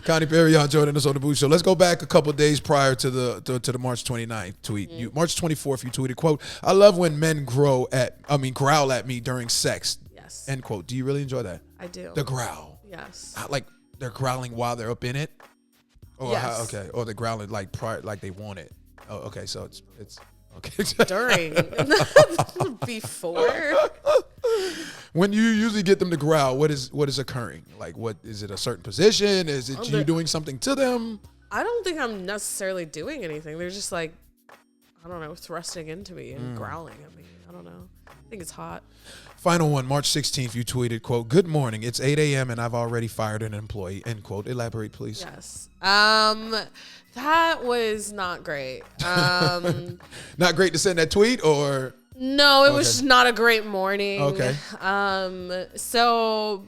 Connie Perignon joining us on the Bougie Show. Let's go back a couple of days prior to the March 29th tweet. March 24th, you tweeted, quote, I love when men growl at me during sex. Yes. End quote. Do you really enjoy that? I do. The growl. Yes. Like they're growling while they're up in it? Or Yes. okay. Or they're growling like prior, like they want it. Oh, okay. So it's okay. During. Before. When you usually get them to growl, what is occurring? Like, what is it? A certain position? Is it you doing something to them? I don't think I'm necessarily doing anything. They're just like, I don't know, thrusting into me and growling at me. I don't know. I think it's hot. Final one, March 16th, you tweeted, quote, good morning. It's 8 a.m. and I've already fired an employee, end quote. Elaborate, please. Yes. That was not great. Not great to send that tweet, or? No, it was just not a great morning. Okay. So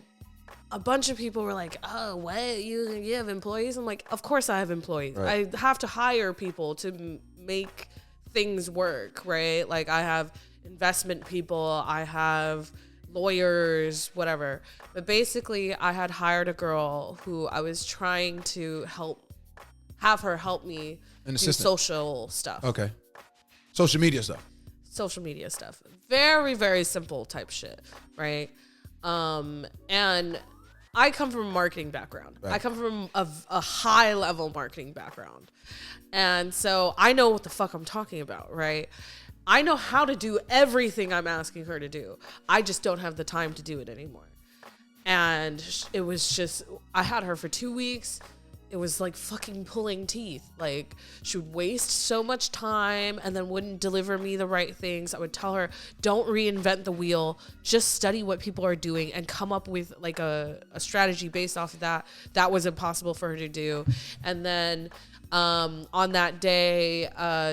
a bunch of people were like, oh, what? You have employees? I'm like, of course I have employees. Right. I have to hire people to make things work, right? Like I have investment people, I have lawyers, whatever. But basically I had hired a girl who I was trying to have her help me An do assistant. social stuff. Okay. Social media stuff. Social media stuff. Very, very simple type shit, right? And I come from a marketing background. Right. I come from a high level marketing background. And so I know what the fuck I'm talking about, right? I know how to do everything I'm asking her to do. I just don't have the time to do it anymore. And it was just, I had her for 2 weeks. It was like fucking pulling teeth. Like she would waste so much time and then wouldn't deliver me the right things. I would tell her, don't reinvent the wheel. Just study what people are doing and come up with like a strategy based off of that. That was impossible for her to do. And then On that day,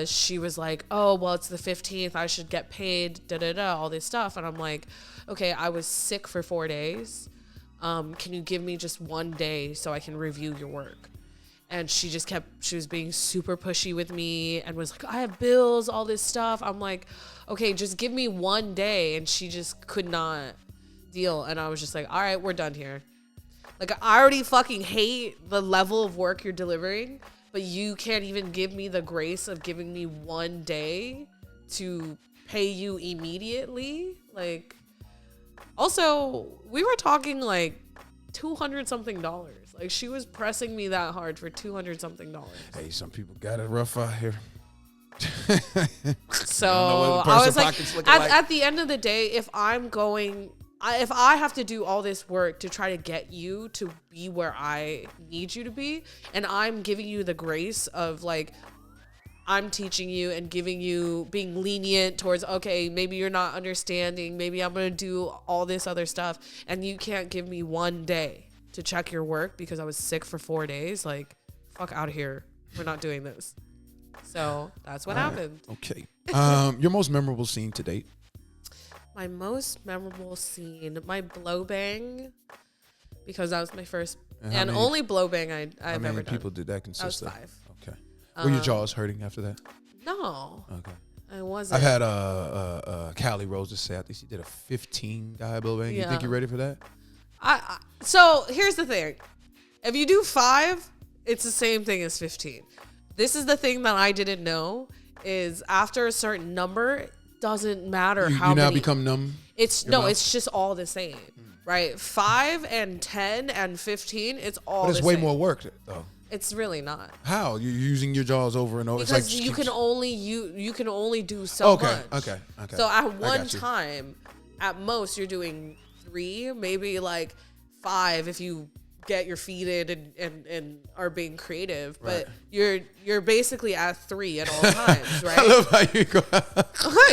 she was like, oh, well, it's the 15th. I should get paid, all this stuff. And I'm like, okay, I was sick for 4 days. Can you give me just 1 day so I can review your work? And she was being super pushy with me and was like, I have bills, all this stuff. I'm like, okay, just give me 1 day. And she just could not deal. And I was just like, all right, we're done here. Like, I already fucking hate the level of work you're delivering, but you can't even give me the grace of giving me 1 day to pay you immediately. Like, also, we were talking like $200 something. Like, she was pressing me that hard for $200 something. Hey, some people got it rough out here. So I was like, at the end of the day, if I have to do all this work to try to get you to be where I need you to be, and I'm giving you the grace of like, I'm teaching you and being lenient towards, okay, maybe you're not understanding, maybe I'm going to do all this other stuff, and you can't give me 1 day to check your work because I was sick for 4 days. Like, fuck out of here. We're not doing this. So that's what happened. Okay. Your most memorable scene to date? My most memorable scene, my blow bang, because that was my first and only blow bang I've ever done. How many people did that consist of? I was 5. Okay. Were your jaws hurting after that? No. Okay. I wasn't. I've had Callie Rose say, I think she did a 15 guy blow bang. Yeah. You think you're ready for that? So here's the thing. If you do 5, it's the same thing as 15. This is the thing that I didn't know is after a certain number, doesn't matter how you now many. Become numb? It's just all the same, right? 5 and 10 and 15, it's all the same. But it's way more work though. It's really not. How? You're using your jaws over and over. Because it's like you can only do so much. Okay. So at one time, at most you're doing 3, maybe like 5 if you get your feet in and are being creative, but you're basically at 3 at all times, right? I love how you go.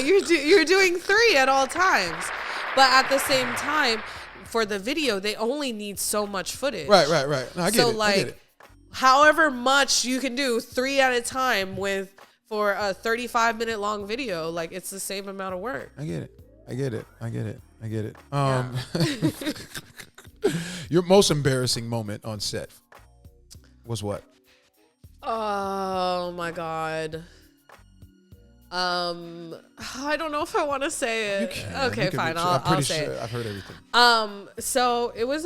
you're doing 3 at all times, but at the same time, for the video, they only need so much footage. Right. No, I get it. Like, I get it. However much you can do 3 at a time for a 35-minute long video, like it's the same amount of work. I get it. Your most embarrassing moment on set was what? Oh my God. I don't know if I want to say it. Okay, fine. I'll say it. I've heard everything. So it was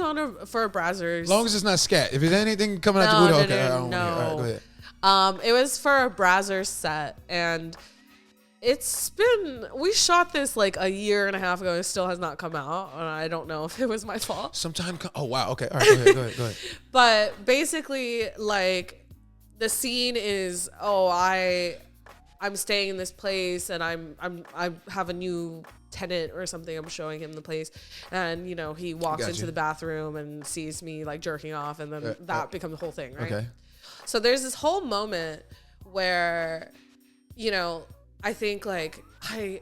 for a Brazzers. As long as it's not scat. If it's anything coming out your window, okay, I don't no. want to hear. All right, go ahead. It was for a Brazzers set, and we shot this like a year and a half ago. It still has not come out, and I don't know if it was my fault. Oh wow. Okay. All right. Go ahead. But basically, like, the scene is, I'm staying in this place, and I have a new tenant or something. I'm showing him the place, and he walks into the bathroom and sees me like jerking off, and then that becomes the whole thing, right? Okay. So there's this whole moment where, I think like I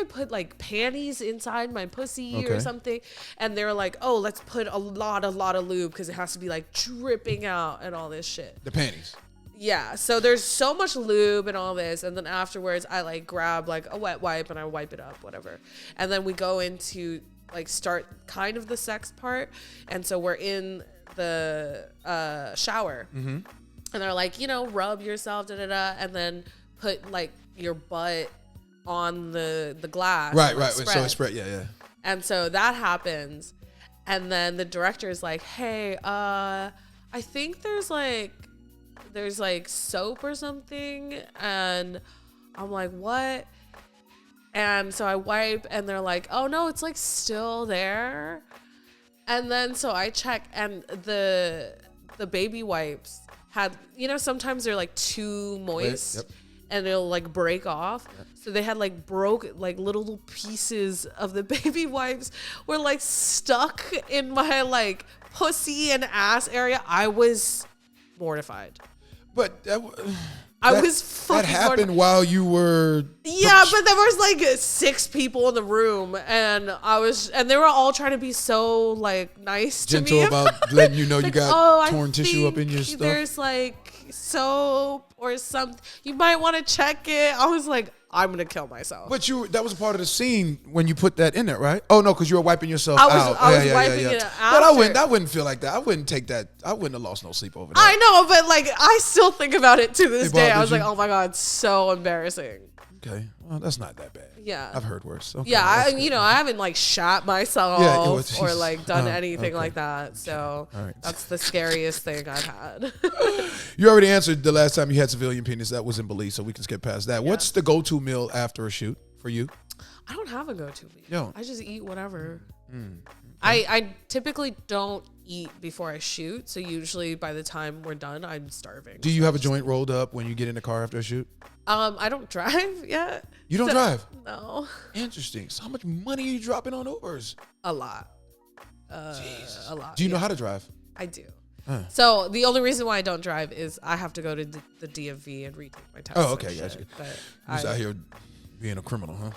put like panties inside my pussy or something, and they were like, oh, let's put a lot of lube because it has to be like dripping out and all this shit. The panties. Yeah, so there's so much lube and all this, and then afterwards I like grab like a wet wipe and I wipe it up, whatever. And then we go into like start kind of the sex part, and so we're in the shower, and they're like, rub yourself, and then put like your butt on the glass. Right. So it's spread, yeah. And so that happens, and then the director is like, hey, I think there's like soap or something, and I'm like, what? And so I wipe, and they're like, oh no, it's like still there. And then so I check, and the baby wipes had, sometimes they're like too moist. Yep. And it'll like break off. Yep. So they had like little pieces of the baby wipes were like stuck in my like pussy and ass area. I was mortified. But I was fucking that happened while you were. Yeah, but there was like 6 people in the room, and they were all trying to be so like nice to me. Gentle about letting you know like, you got torn tissue up in your stuff. There's like soap or something. You might want to check it. I was like, I'm gonna kill myself. But that was a part of the scene when you put that in there, right? Oh no, because you were wiping yourself I out. was wiping it out. But I wouldn't feel like that. I wouldn't take that. I wouldn't have lost no sleep over that. I know, but like I still think about it to this It day. I bothers was like, you? oh my God, so embarrassing. Okay, well that's not that bad. Yeah. I've heard worse. Okay, Yeah, that's good. I haven't like shot myself Yeah, or like done anything okay. like that. So All right. that's the scariest thing I've had. You already answered the last time you had civilian penis. That was in Belize, so we can skip past that. What's the go-to meal after a shoot for you? I don't have a go-to meal. No. I just eat whatever. Okay. I typically don't eat before I shoot. So usually by the time we're done, I'm starving. Do you have a joint rolled up when you get in the car after a shoot? I don't drive yet. You don't drive? No. Interesting. So how much money are you dropping on Ubers? A lot. Jesus. A lot. Do you know yeah. how to drive? I do. So the only reason why I don't drive is I have to go to the DMV and retake my test. Oh, okay, and gotcha. shit, You're But just out here being a criminal, huh?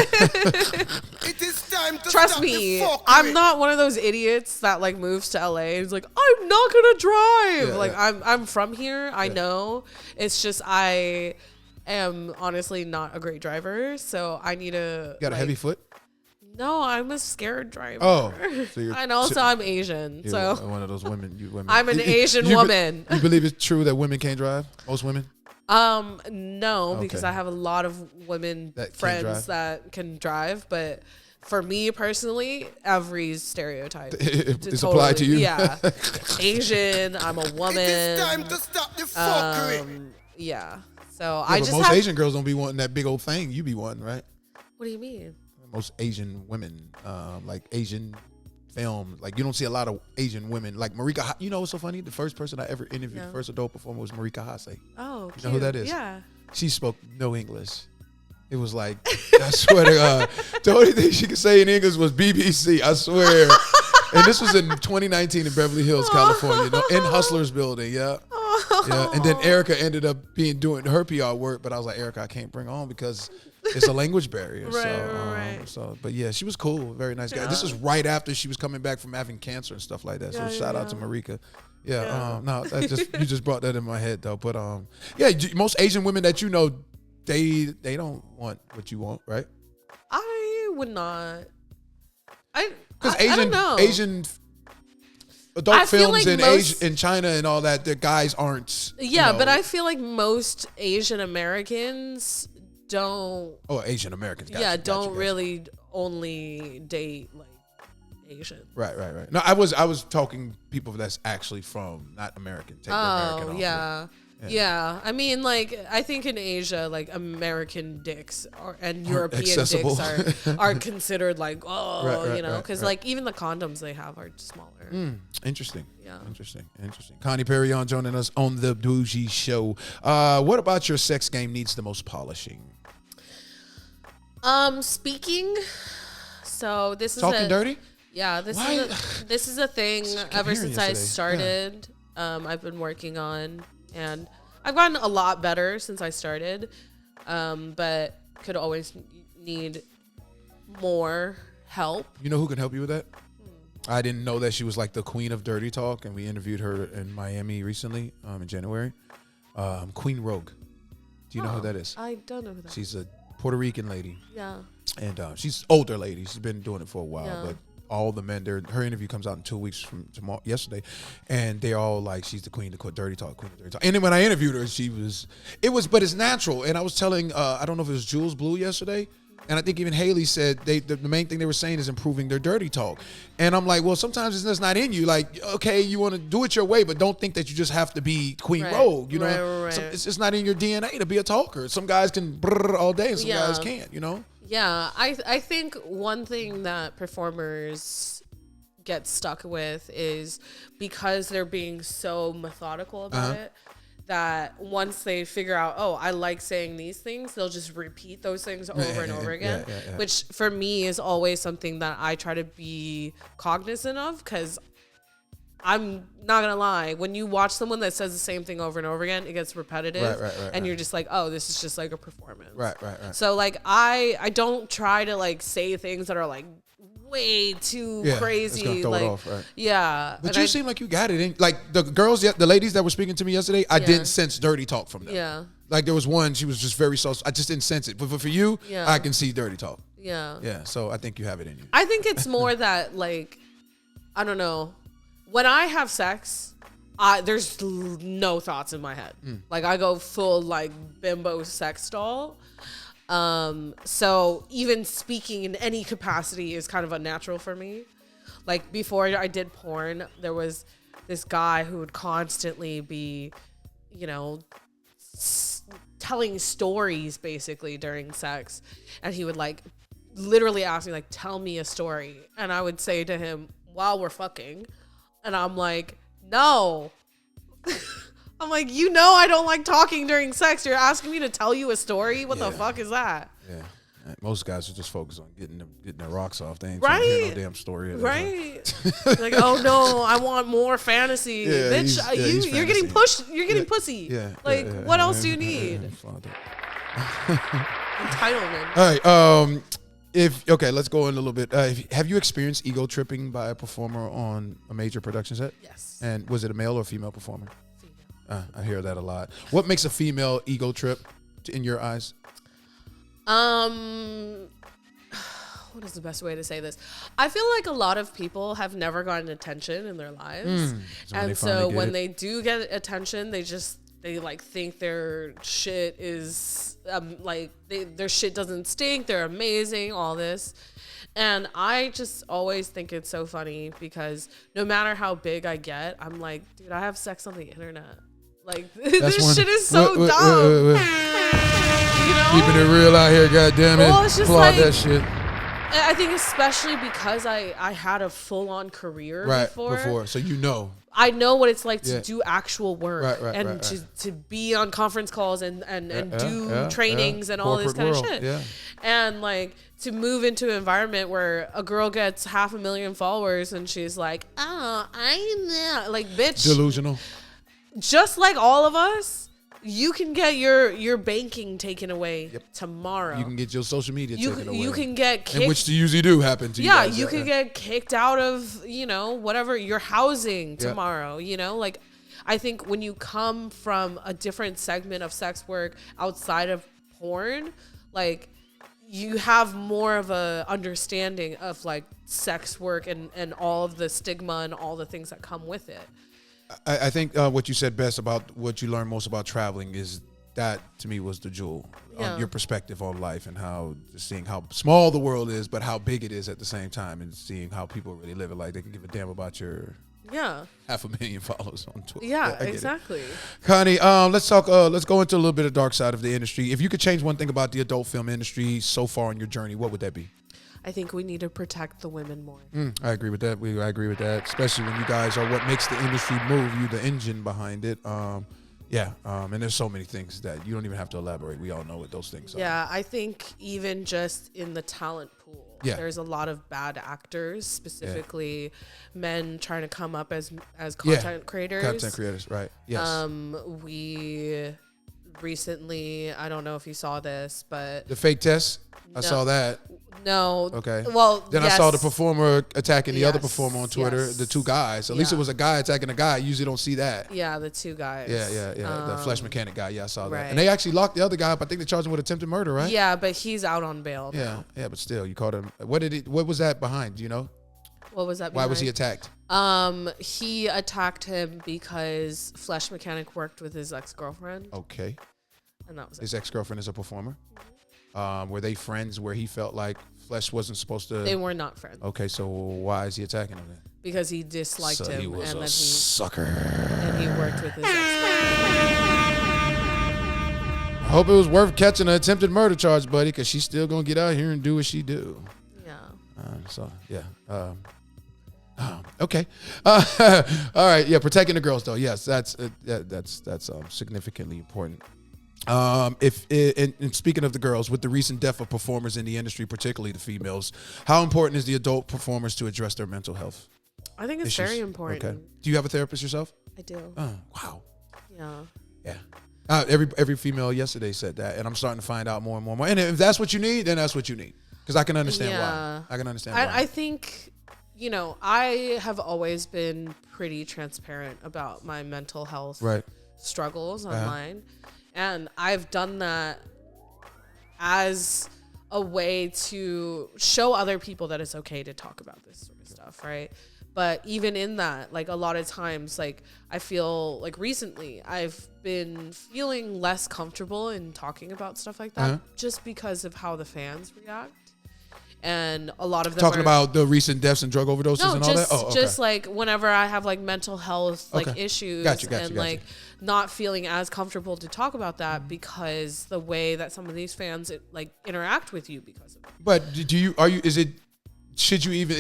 It is time to Trust stop me, the fuckery. I'm not one of those idiots that like moves to LA and is like, I'm not gonna drive. Yeah, like yeah. I'm from here. I know. It's just I am honestly not a great driver, so I need to. You got a heavy foot? No, I'm a scared driver. Oh, so you're- and also I'm Asian, You're so one of those women. I'm an Asian you woman. You believe it's true that women can't drive? Most women? No, because Okay. I have a lot of women That can friends drive? that can drive, but for me personally, every stereotype It's applied to you? Yeah, Asian. I'm a woman. It is time to stop the fuckery. Yeah. So Yeah, I but just most have. Asian girls don't be wanting that big old thing you be wanting, right? What do you mean? Most Asian women, like Asian film, like you don't see a lot of Asian women. Like Marika, you know what's so funny? The first person I ever interviewed, No. first adult performer was Marika Hase. Oh, You know who that is? Yeah. She spoke no English. It was like, I swear to God, the only thing she could say in English was BBC, I swear. And this was in 2019 in Beverly Hills, California, in Hustlers Building, yeah. Yeah, and then Erica ended up doing her PR work, but I was like, Erica, I can't bring her on because it's a language barrier. Right. But yeah, she was cool, very nice guy. This is right after she was coming back from having cancer and stuff like that. So shout out to Marika. Yeah, no, you just brought that in my head though. But yeah, most Asian women that you know, they don't want what you want, right? I would not. Because I don't know. Asian adult I feel films like in most- in China and all that, the guys aren't. Yeah, but I feel like most Asian Americans don't. Oh, Asian Americans. Don't really only date like Asian. Right. No, I was talking people that's actually from not American. Take the American off. Yeah. I mean, like, I think in Asia, like, American dicks and European accessible. dicks are considered like, Right, you know, right, because right. like even the condoms they have are smaller. Interesting. Yeah. Interesting. Connie Perignon joining us on the Bougie Show. What about your sex game needs the most polishing? Speaking. So this is Talking dirty? Yeah, this is a thing ever hearing since I yesterday. started. I've been working on, and I've gotten a lot better since I started, but could always need more help. You know who can help you with that? I didn't know that she was like the queen of dirty talk, and we interviewed her in Miami recently, in January. Queen Rogue. Do you know who that is? I don't know who that is. She's a Puerto Rican lady, Yeah. and she's older lady. She's been doing it for a while, Yeah. but all the men, her interview comes out in 2 weeks from yesterday, and they're all like, she's the queen of dirty talk, queen of dirty talk. And then when I interviewed her, but it's natural. And I was telling, I don't know if it was Jules Blue yesterday, and I think even Haley said the main thing they were saying is improving their dirty talk. And I'm like, well, sometimes it's just not in you. Like, okay, you want to do it your way, but don't think that you just have to be Queen Right. Rogue. You know, Right. It's just not in your DNA to be a talker. Some guys can brrr all day, and some Yeah. guys can't. You know. Yeah, I think one thing that performers get stuck with is because they're being so methodical about it, that once they figure out, oh, I like saying these things, they'll just repeat those things over and over again, which for me is always something that I try to be cognizant of, because I'm not gonna lie, when you watch someone that says the same thing over and over again, it gets repetitive, and you're just like, oh, this is just like a performance. Right. So like I don't try to like say things that are like way too Yeah, crazy. it's gonna throw like, it off, right? Yeah. But and you I- seem like you got it. Like the girls, the ladies that were speaking to me yesterday, I didn't sense dirty talk from them. Yeah. Like there was one, she was just very soft. I just didn't sense it. But for you, Yeah. I can see dirty talk. Yeah. Yeah. So I think you have it in you. I think it's more that, like, I don't know. When I have sex, there's no thoughts in my head. Like, I go full, like, bimbo sex doll. So even speaking in any capacity is kind of unnatural for me. Like, before I did porn, there was this guy who would constantly be, you know, telling stories basically during sex. And he would, like, literally ask me, like, tell me a story. And I would say to him, while we're fucking, and I'm like, no. I'm like, you know, I don't like talking during sex. You're asking me to tell you a story? What the fuck is that? Yeah. Most guys are just focused on getting their rocks off. They ain't Right. trying to hear no damn story. Right. Like, oh no, I want more fantasy. Yeah, Bitch, he's you're getting fantasy. pushed. You're getting pussy. Yeah. Like, yeah, what yeah, else do you yeah, need? Entitlement. All right. Let's go in a little bit. Have you experienced ego tripping by a performer on a major production set? Yes. And was it a male or female performer? I hear that a lot. What makes a female ego trip in your eyes? What is the best way to say this? I feel like a lot of people have never gotten attention in their lives. And so when they do get attention, they like think their shit is their shit doesn't stink. They're amazing, all this. And I just always think it's so funny because no matter how big I get, I'm like, dude, I have sex on the internet. Like, this shit is so dumb. You know? Keeping it real out here, goddamn it. Well, it's just Applaud like- that shit. I think especially because I had a full-on career before. So you know. I know what it's like to Yeah. do actual work and to be on conference calls and do trainings and all this Corporate kind world, of shit. yeah. And like to move into an environment where a girl gets 500,000 followers and she's like, oh, I know. Like, bitch, Delusional. just like all of us, you can get your banking taken away tomorrow. You can get your social media taken away. You can get kicked. And which you usually do happen to you. Yeah, guys. you could get kicked out of, whatever, your housing tomorrow, Like, I think when you come from a different segment of sex work outside of porn, like, you have more of a understanding of, like, sex work and all of the stigma and all the things that come with it. I think what you said best about what you learned most about traveling is that, to me, was the jewel. Yeah. Your perspective on life and how seeing how small the world is, but how big it is at the same time, and seeing how people really live it. Like, they can give a damn about your 500,000 followers on Twitter. Yeah, I get it. exactly. Connie, let's talk. Let's go into a little bit of dark side of the industry. If you could change one thing about the adult film industry so far on your journey, what would that be? I think we need to protect the women more. I agree with that. I agree with that, especially when you guys are what makes the industry move. You, the engine behind it. And there's so many things that you don't even have to elaborate. We all know what those things are. Yeah, I think even just in the talent pool, Yeah. there's a lot of bad actors, specifically men trying to come up as content creators. Content creators, right? Yes. We recently, I don't know if you saw this, but The fake test. I saw that. no. Okay. Well, Then yes. I saw the performer attacking the other Yes. performer on Twitter. Yes. The two guys. At least it Yeah. was a guy attacking a guy. You usually don't see that. Yeah, the two guys. Yeah. The flesh mechanic guy. Yeah, I saw that. right. And they actually locked the other guy up. I think they charged him with attempted murder, right? Yeah, but he's out on bail. Yeah, but still, you caught him. What was that behind? Do you know? What was that? Why was he behind? attacked? He attacked him because Flesh Mechanic worked with his ex-girlfriend, Okay. and that was it. His ex-girlfriend is a performer. Were they friends where he felt like Flesh wasn't supposed to? They were not friends Okay, so why is he attacking him then? because he disliked So him, he was and a then sucker. he worked with his ex-girlfriend. I hope it was worth catching an attempted murder charge, buddy, because she's still gonna get out here and do what she do. Yeah. Okay. All right. Yeah. Protecting the girls, though. Yes, that's significantly important. And speaking of the girls, with the recent death of performers in the industry, particularly the females, how important is the adult performers to address their mental health I think it's issues? very important. Okay. Do you have a therapist yourself? I do. Wow. Yeah. Yeah. Every female yesterday said that, and I'm starting to find out more and more. And if that's what you need, then that's what you need. Because I can understand Yeah. why. I can understand why. I think, I have always been pretty transparent about my mental health Right. struggles online. And I've done that as a way to show other people that it's okay to talk about this sort of stuff, right? But even in that, like a lot of times, like I feel like recently I've been feeling less comfortable in talking about stuff like that just because of how the fans react. And a lot of them Talking about the recent deaths and drug overdoses and all that? Oh, okay. Just like whenever I have like mental health like issues and like not feeling as comfortable to talk about that because the way that some of these fans like interact with you because of it. But is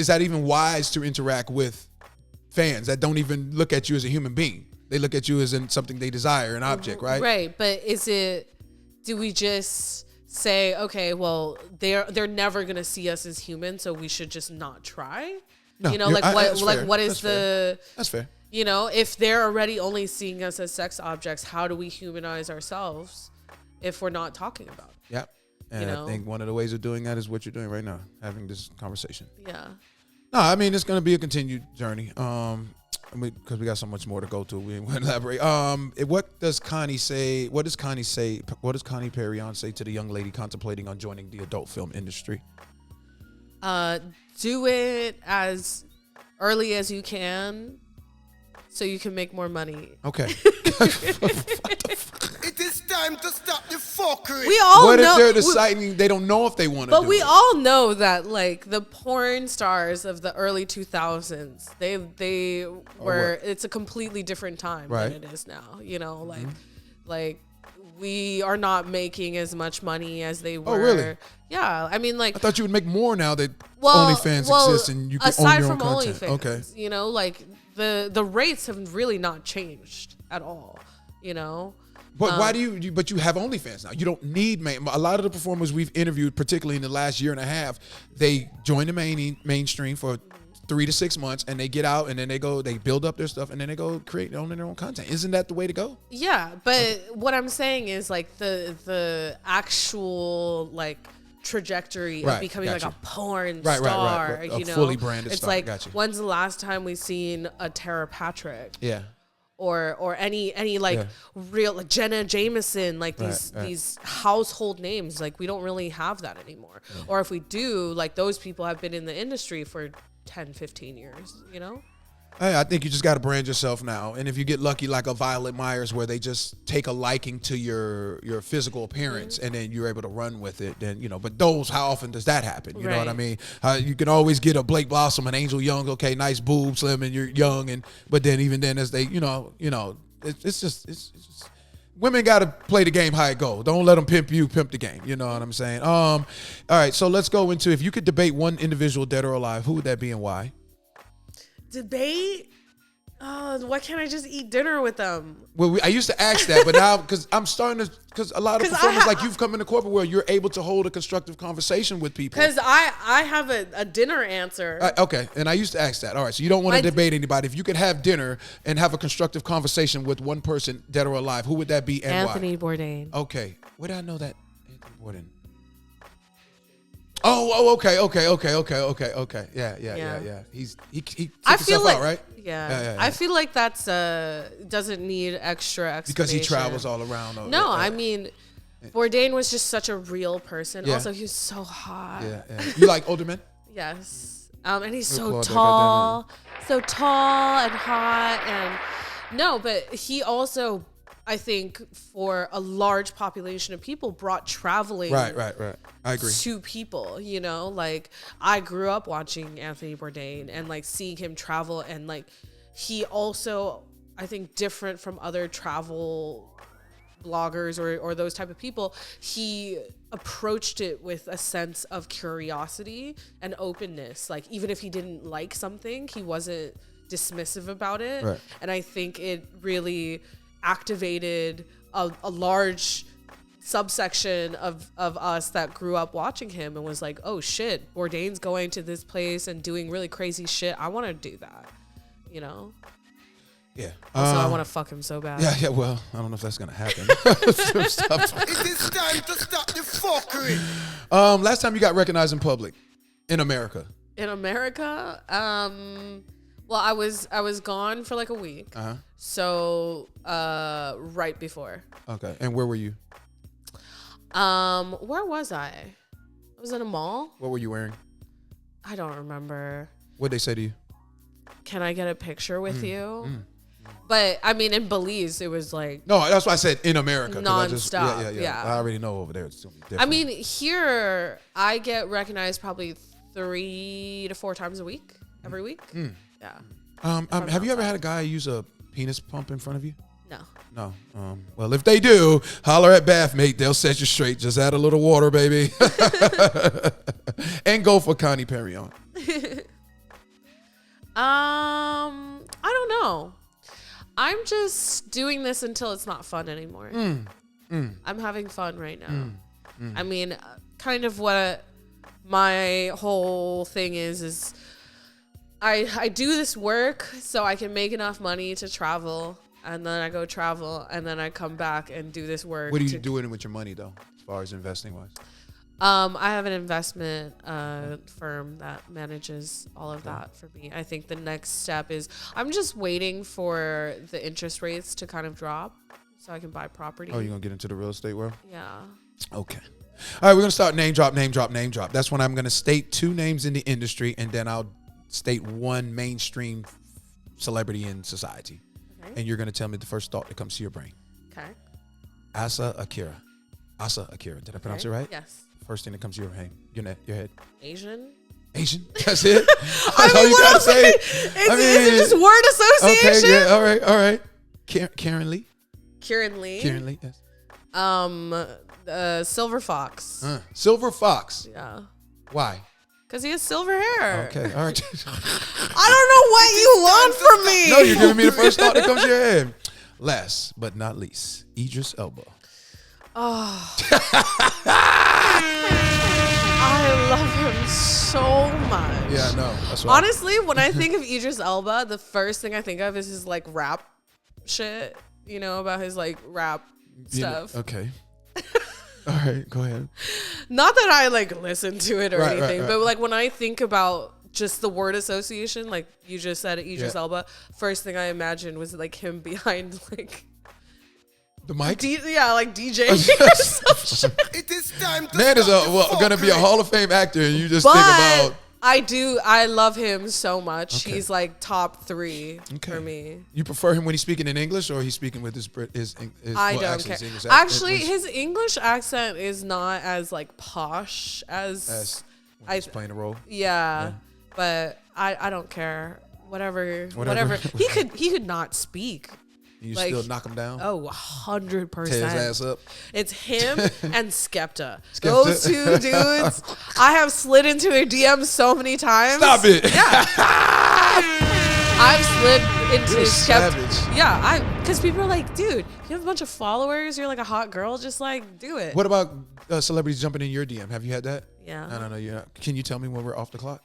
that even wise to interact with fans that don't even look at you as a human being? They look at you as in something they desire, an object, right? Right. But do we just say, okay, well, they're never gonna see us as humans, so we should just not try? No, what is that's fair. If they're already only seeing us as sex objects, how do we humanize ourselves if we're not talking about it? Yeah. And I think one of the ways of doing that is what you're doing right now, having this conversation. Yeah. No, I mean, it's going to be a continued journey because we got so much more to go to. We ain't going to elaborate. What does Connie say? What does Connie Perignon say to the young lady contemplating on joining the adult film industry? Do it as early as you can so you can make more money. Okay. It is time to stop the fuckery. We all what know, if they're deciding they don't know if they want to do it? But we all know that like the porn stars of the early 2000s, they were it's a completely different time than it is now. Like we are not making as much money as they were. Oh, really? Yeah, I mean, like I thought you would make more now that OnlyFans exists and you can own your own content. Aside from OnlyFans, like the rates have really not changed at all. But why do you? But you have OnlyFans now. You don't need a lot of the performers we've interviewed, particularly in the last year and a half. They join the mainstream for 3 to 6 months, and they get out, and then they build up their stuff, and then they go create their own content. Isn't that the way to go? Yeah, but what I'm saying is like the actual like trajectory of becoming like a porn star. A fully branded it's star. Like when's the last time we seen a Tara Patrick? Yeah. Or any like real like Jenna Jameson, like these household names, like we don't really have that anymore. Or if we do, like those people have been in the industry for 10, 15 years, I think you just got to brand yourself now. And if you get lucky, like a Violet Myers, where they just take a liking to your physical appearance and then you're able to run with it, then, but how often does that happen? You know what I mean? You can always get a Blake Blossom, an Angel Young, okay, nice boobs, slim, and you're young. But then even then as they, it's just women got to play the game how it goes. Don't let them pimp the game. You know what I'm saying? All right, so let's go into, if you could debate one individual, dead or alive, who would that be and why? Debate? Why can't I just eat dinner with them? Well, I used to ask that, but now because I'm starting to, because a lot of performers like you've come in the corporate world, you're able to hold a constructive conversation with people. Because I have a dinner answer. Okay, and I used to ask that. All right, so you don't want to debate anybody. If you could have dinner and have a constructive conversation with one person, dead or alive, who would that be and Anthony why? Bourdain. Okay, where did I know that? Anthony Bourdain. Oh, okay. Yeah. He took himself out, right? Yeah. I feel like that's doesn't need extra explanation. Because he travels all around. No, I mean, Bourdain was just such a real person. Yeah. Also, he was so hot. Yeah. You like older men? Yes. And he's so tall and hot, and no, but he also, I think, for a large population of people, brought traveling right. I agree. to people, like I grew up watching Anthony Bourdain and like seeing him travel, and like he also, I think, different from other travel bloggers or those type of people, he approached it with a sense of curiosity and openness. Like even if he didn't like something, he wasn't dismissive about it. Right. And I think it really activated a large subsection of us that grew up watching him and was like, oh shit, Bourdain's going to this place and doing really crazy shit. I want to do that, Yeah. Also, I want to fuck him so bad. Yeah. Well, I don't know if that's gonna happen. It is time to stop the fuckery. Last time you got recognized in public in America. In America, well, I was gone for like a week. So right before. Okay. And where were you? Where was I? I was in a mall. What were you wearing? I don't remember. What'd they say to you? Can I get a picture with you? But I mean, in Belize, it was like No, that's why I said in America. nonstop. Yeah. I already know over there it's gonna be different. I mean, here I get recognized probably 3 to 4 times a week, every week. Yeah. Have you ever had a guy use a penis pump in front of you? No. No. Well, if they do, holler at Bathmate. They'll set you straight. Just add a little water, baby. And go for Connie Perignon. I don't know. I'm just doing this until it's not fun anymore. I'm having fun right now. I mean, kind of what my whole thing is I do this work so I can make enough money to travel, and then I go travel, and then I come back and do this work. What are you doing with your money, though, as far as investing wise? I have an investment firm that manages all of that for me. I think the next step is I'm just waiting for the interest rates to kind of drop so I can buy property. Oh, you're going to get into the real estate world? Yeah. Okay. All right, we're going to start name drop. That's when I'm going to state 2 names in the industry, and then I'll state 1 mainstream celebrity in society. Okay. And you're going to tell me the first thought that comes to your brain. Okay. Asa Akira. Did I pronounce it right? Yes. First thing that comes to your head. Asian. That's it? That's all you got to say? Is it just word association? Okay, yeah, all right. Karen Lee? Kieran Lee. Yes. Silver Fox. Silver Fox. Yeah. Why? Because he has silver hair. Okay, all right. I don't know what you want from me. No, you're giving me the first thought that comes to your head. Last but not least, Idris Elba. Oh. I love him so much. Yeah, I know. That's why. Honestly, when I think of Idris Elba, the first thing I think of is his like rap shit, about his like rap stuff. Okay. All right, go ahead. Not that I like listen to it or anything, right. but like when I think about just the word association, like you just said, Idris Elba, first thing I imagined was like him behind like the mic? Like DJ or some shit. It is time to Man is going to be a Hall of Fame actor, and you just think about... I love him so much. Okay. He's like top 3 for me. You prefer him when he's speaking in English, or he's speaking with his I don't care. Actually, his English accent is not as like posh as when he's playing a role. Yeah. But I don't care. Whatever. He could not speak. You like, still knock him down? Oh, 100%. Tear his ass up. It's him and Skepta. Those 2 dudes, I have slid into their DMs so many times. Stop it. Yeah. I've slid into Skepta. Yeah, because people are like, dude, you have a bunch of followers. You're like a hot girl. Just like, do it. What about celebrities jumping in your DM? Have you had that? Yeah. No. You're not. Can you tell me when we're off the clock?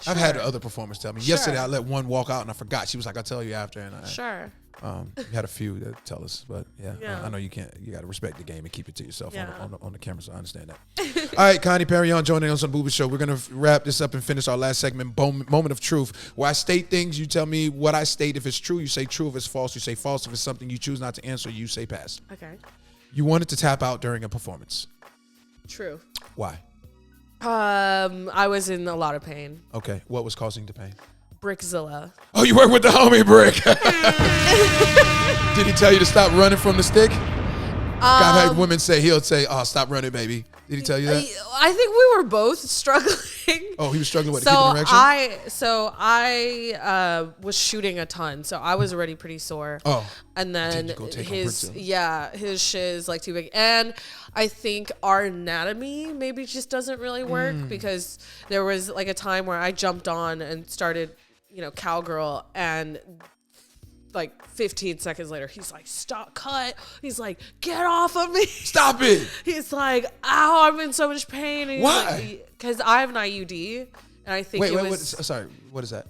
Sure. I've had other performers tell me. Sure. Yesterday, I let one walk out and I forgot. She was like, I'll tell you after. And Sure. We had a few that tell us, but I know you can't. You got to respect the game and keep it to yourself on the camera. So I understand that. All right, Connie Perignon joining us on the Bougie Show. We're gonna wrap this up and finish our last segment, moment of truth, where I state things. You tell me what I state. If it's true, you say true. If it's false, you say false. If it's something you choose not to answer, you say pass. Okay. You wanted to tap out during a performance. True. Why? I was in a lot of pain. Okay. What was causing the pain? Brickzilla. Oh, you work with the homie Brick. Did he tell you to stop running from the stick? I've heard women say, he'll say, oh, stop running, baby. Did he tell you that? I think we were both struggling. Oh, he was struggling with to keep an erection? I was shooting a ton, so I was already pretty sore. Oh. And then his shit is like too big. And I think our anatomy maybe just doesn't really work because there was like a time where I jumped on and started, cowgirl, and like 15 seconds later, he's like, stop, cut. He's like, get off of me. Stop it. He's like, ow, I'm in so much pain. And why? Because I have an IUD, and I think Wait, sorry, what is that?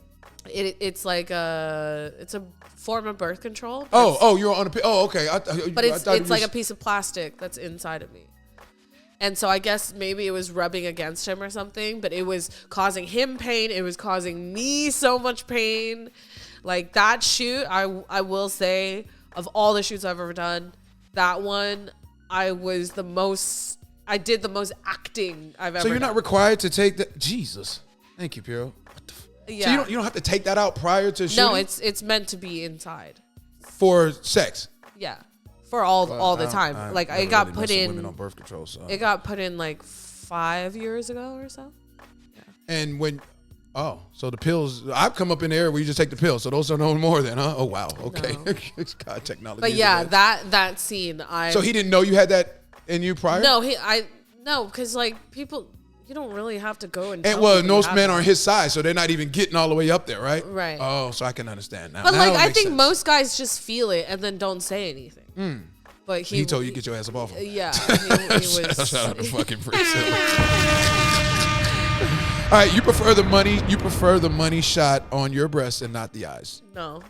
It's like it's a form of birth control. You're on a pill. Oh, okay. But it's like a piece of plastic that's inside of me. And so I guess maybe it was rubbing against him or something, but it was causing him pain. It was causing me so much pain. Like that shoot, I will say, of all the shoots I've ever done, that one, I did the most acting I've ever done. So you're not required to take that? Jesus. Thank you, Piero. Yeah. So you don't have to take that out prior to shooting? No, it's meant to be inside. For sex? Yeah. For all the time. It got put in. Women on birth control, so. It got put in like 5 years ago or so. Yeah. And so the pills, I've come up in the area where you just take the pills. So those are no more then, huh? Oh, wow. Okay. No. God, technology. But yeah, that scene, So he didn't know you had that in you prior? No, because like people, you don't really have to go and tell well, people most you men have are it. his size, so they're not even getting all the way up there, right? Right. Oh, so I can understand now. But Now like, it I makes think sense. most guys just feel it and then don't say anything. But He told you to get your ass up off him. Yeah, he was. Shout out to fucking Brickzilla. All right, you prefer the money shot on your breast and not the eyes. No,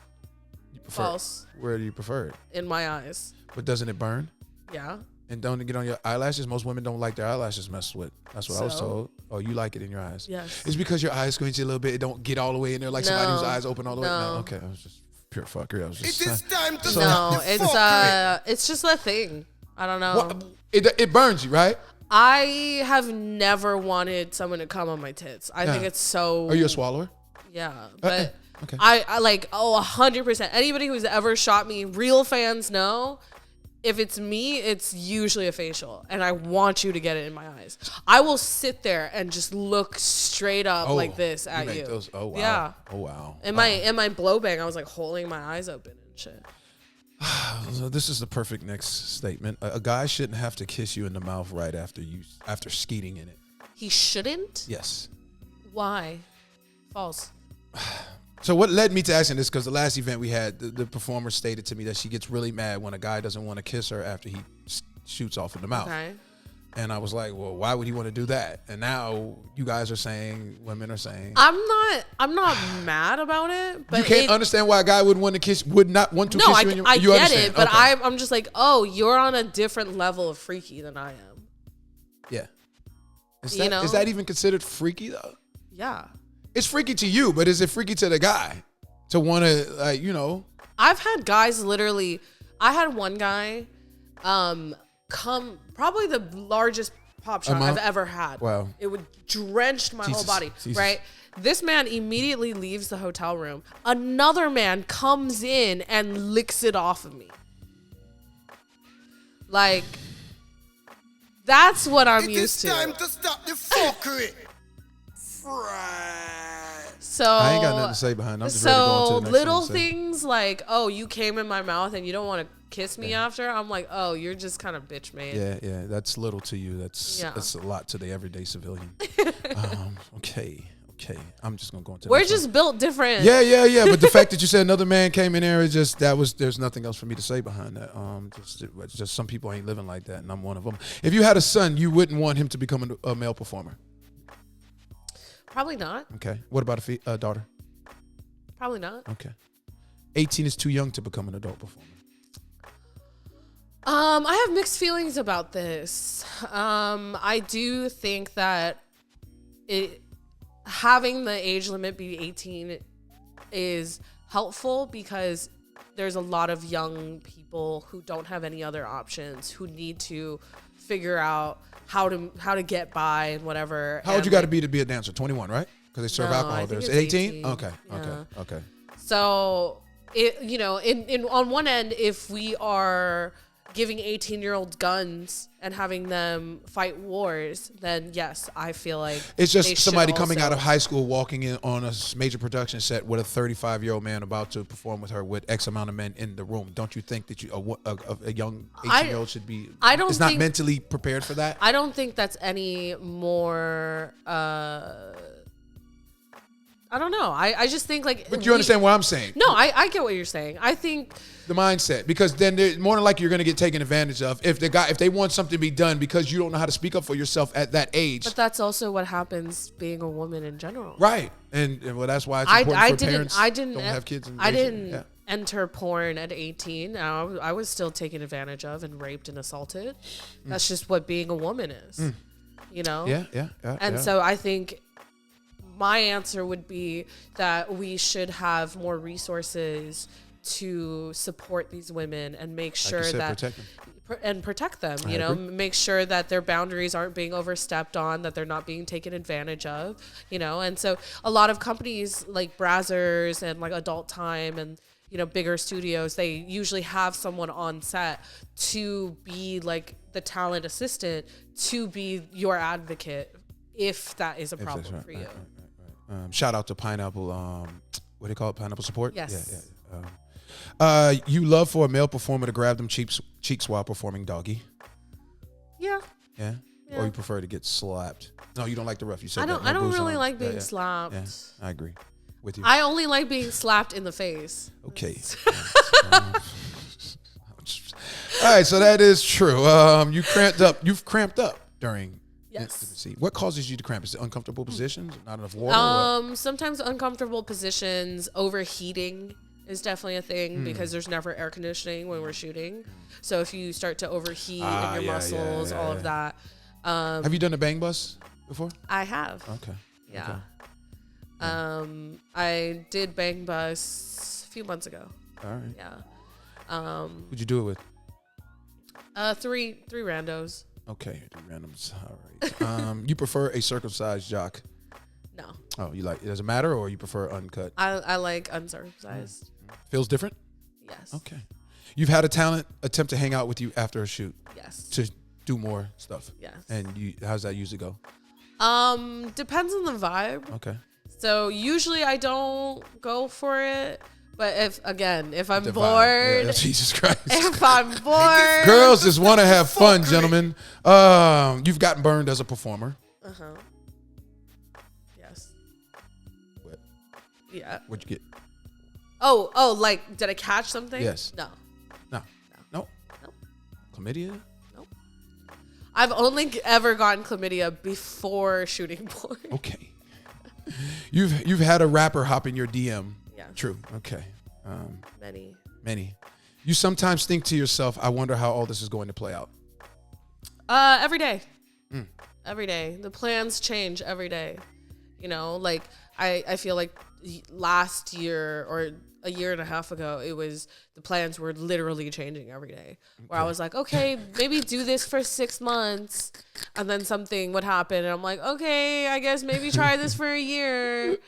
You prefer false. Where do you prefer it? In my eyes. But doesn't it burn? Yeah. And don't it get on your eyelashes? Most women don't like their eyelashes messed with. That's what I was So? told. Oh, you like it in your eyes? Yes. It's because your eyes squinty a little bit. It don't get all the way in there like somebody whose No. eyes open all the way. No. No, okay. I was just pure fuckery. I was just. It is time to No, stop the fuckery. it's just a thing. I don't know. What? It burns you, right? I have never wanted someone to come on my tits. I think Yeah. it's so. Are you a swallower? Yeah, but okay. I like 100%. Anybody who's ever shot me, real fans know. If it's me, it's usually a facial, and I want you to get it in my eyes. I will sit there and just look straight up like this at make you. those- oh wow. Yeah. Oh wow. In my blow bang, I was like holding my eyes open and shit. So this is the perfect next statement. A guy shouldn't have to kiss you in the mouth right after skeeting in it. He shouldn't? Yes. Why? False. So what led me to asking this, because the last event we had, the performer stated to me that she gets really mad when a guy doesn't want to kiss her after he shoots off in the mouth. Okay. And I was like, well, why would he want to do that? And now you guys are saying, women are saying, I'm not mad about it, but you can't understand why a guy would not want to kiss you. In your, I you get understand? it, but Okay. I'm just like, oh, you're on a different level of freaky than I am. Yeah. Is You know? that even considered freaky though? Yeah. It's freaky to you, but is it freaky to the guy to want to, I've had guys literally. I had one guy, come probably the largest pop shot Amount? I've ever had. Wow. It would drenched my whole Jesus. body. Jesus. Right. This man immediately leaves the hotel room. Another man comes in and licks it off of me. Like, that's what I'm It used is to. time to stop the fuckery. So I ain't got nothing to say behind it. I'm just ready to go on to the next little thing to say. things like, oh, you came in my mouth and you don't want to kiss me after. I'm like, oh, you're just kind of bitch made. Yeah, that's little to you. That's Yeah. a lot to the everyday civilian. Okay. I'm just gonna go into. the We're next one. just built different. Yeah. But the fact that you said another man came in there, there's nothing else for me to say behind that. Just some people ain't living like that, and I'm one of them. If you had a son, you wouldn't want him to become a male performer. Probably not. Okay. What about a daughter? Probably not. Okay. 18 is too young to become an adult performer. I have mixed feelings about this. I do think that having the age limit be 18 is helpful because there's a lot of young people who don't have any other options, who need to figure out how to get by and whatever. How old you got to be a dancer? 21, right? Because they serve No, alcohol I there. think Is it it's 18? 18. Okay. Yeah. So, in on one end, if we are giving 18-year-olds guns and having them fight wars, then yes, I feel like It's they just should somebody coming out of also- high school walking in on a major production set with a 35-year-old man about to perform with her with X amount of men in the room. Don't you think that a young 18-year-old should be? I don't It's not think- mentally prepared for that. I don't think that's any more. I don't know. I just think like. But you understand what I'm saying? No, I get what you're saying. I think the mindset, because then more than likely you're going to get taken advantage of if they want something to be done because you don't know how to speak up for yourself at that age. But that's also what happens being a woman in general. Right, and well, that's why it's important for parents don't have kids. I didn't enter porn at 18. I was still taken advantage of and raped and assaulted. That's just what being a woman is. You know? Yeah. And so I think my answer would be that we should have more resources to support these women and make sure protect them. You know, make sure that their boundaries aren't being overstepped on, that they're not being taken advantage of. You know, and so a lot of companies like Brazzers and like Adult Time and bigger studios, they usually have someone on set to be like the talent assistant, to be your advocate if that is a problem for you. Shout out to Pineapple. What do they call it? Pineapple Support? Yes. Yeah. You love for a male performer to grab them cheeks while performing doggy? Yeah. Yeah? Or you prefer to get slapped? No, you don't like the rough. You said that. I don't really like being slapped. Yeah, I agree with you. I only like being slapped in the face. Okay. All right, so that is true. You've cramped up during intimacy. What causes you to cramp? Is it uncomfortable positions? Not enough water? Sometimes uncomfortable positions, overheating is definitely a thing because there's never air conditioning when we're shooting. So if you start to overheat in your muscles, all of that. Have you done a bang bus before? I have. Okay. Yeah. Okay. I did bang bus a few months ago. All right. Yeah. Who'd you do it with? Three randos. Okay, three randoms. All right. You prefer a circumcised jock? No. Oh, you like it doesn't matter, or you prefer uncut? I like uncircumcised. Feels different? Yes. Okay. You've had a talent attempt to hang out with you after a shoot? Yes. To do more stuff? Yes. And how's that usually go? Depends on the vibe. Okay. So usually I don't go for it. But if I'm bored, Jesus Christ. If I'm bored, girls just want to have fun, gentlemen. You've gotten burned as a performer. Yes. What? Yeah. What'd you get? Oh, like did I catch something? Yes. No. Chlamydia? Nope. I've only ever gotten chlamydia before shooting porn. Okay. You've had a rapper hop in your DM. Yeah. True. Okay. Many. You sometimes think to yourself, I wonder how all this is going to play out. Every day. Every day. The plans change every day. You know, like I feel like last year or a year and a half ago, the plans were literally changing every day. Where I was like, okay, maybe do this for 6 months, and then something would happen, and I'm like, okay, I guess maybe try this for a year,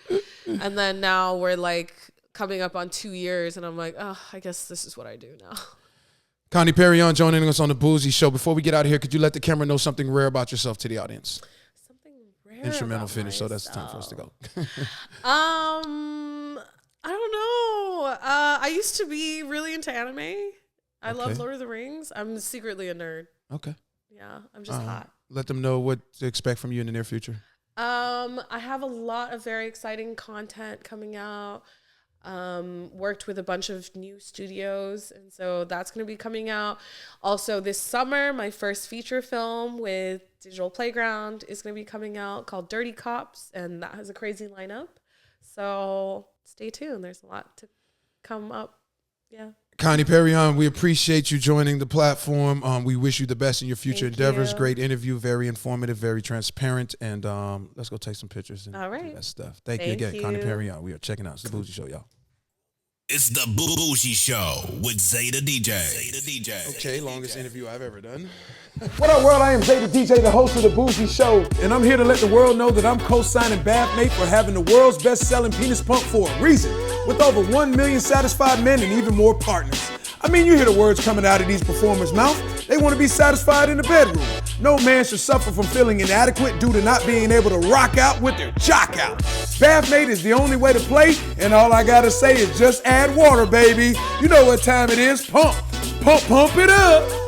and then now we're like coming up on 2 years, and I'm like, oh, I guess this is what I do now. Connie Perignon joining us on the Bougie Show. Before we get out of here, could you let the camera know something rare about yourself to the audience? Something rare. Instrumental about finish, myself. so that's the time for us to go. I don't know. I used to be really into anime. I love Lord of the Rings. I'm secretly a nerd. Okay. Yeah, I'm just hot. Let them know what to expect from you in the near future. I have a lot of very exciting content coming out. Worked with a bunch of new studios, and so that's going to be coming out. Also this summer, my first feature film with Digital Playground is going to be coming out, called Dirty Cops, and that has a crazy lineup. So stay tuned. There's a lot to come up. Yeah. Connie Perignon, we appreciate you joining the platform. We wish you the best in your future endeavors. Great interview, very informative, very transparent, and let's go take some pictures and all right. do that stuff. Thank you again, Connie Perignon. We are checking out. It's the Bougie Show, y'all. It's the Bougie Show with Zay the DJ. Okay, longest interview I've ever done. What up, world? I am Zay the DJ, the host of the Bougie Show, and I'm here to let the world know that I'm co-signing Bathmate for having the world's best-selling penis pump for a reason, with over 1 million satisfied men and even more partners. I mean, you hear the words coming out of these performers' mouth. They want to be satisfied in the bedroom. No man should suffer from feeling inadequate due to not being able to rock out with their jock out. Bathmate is the only way to play, and all I gotta say is just add water, baby. You know what time it is. Pump it up.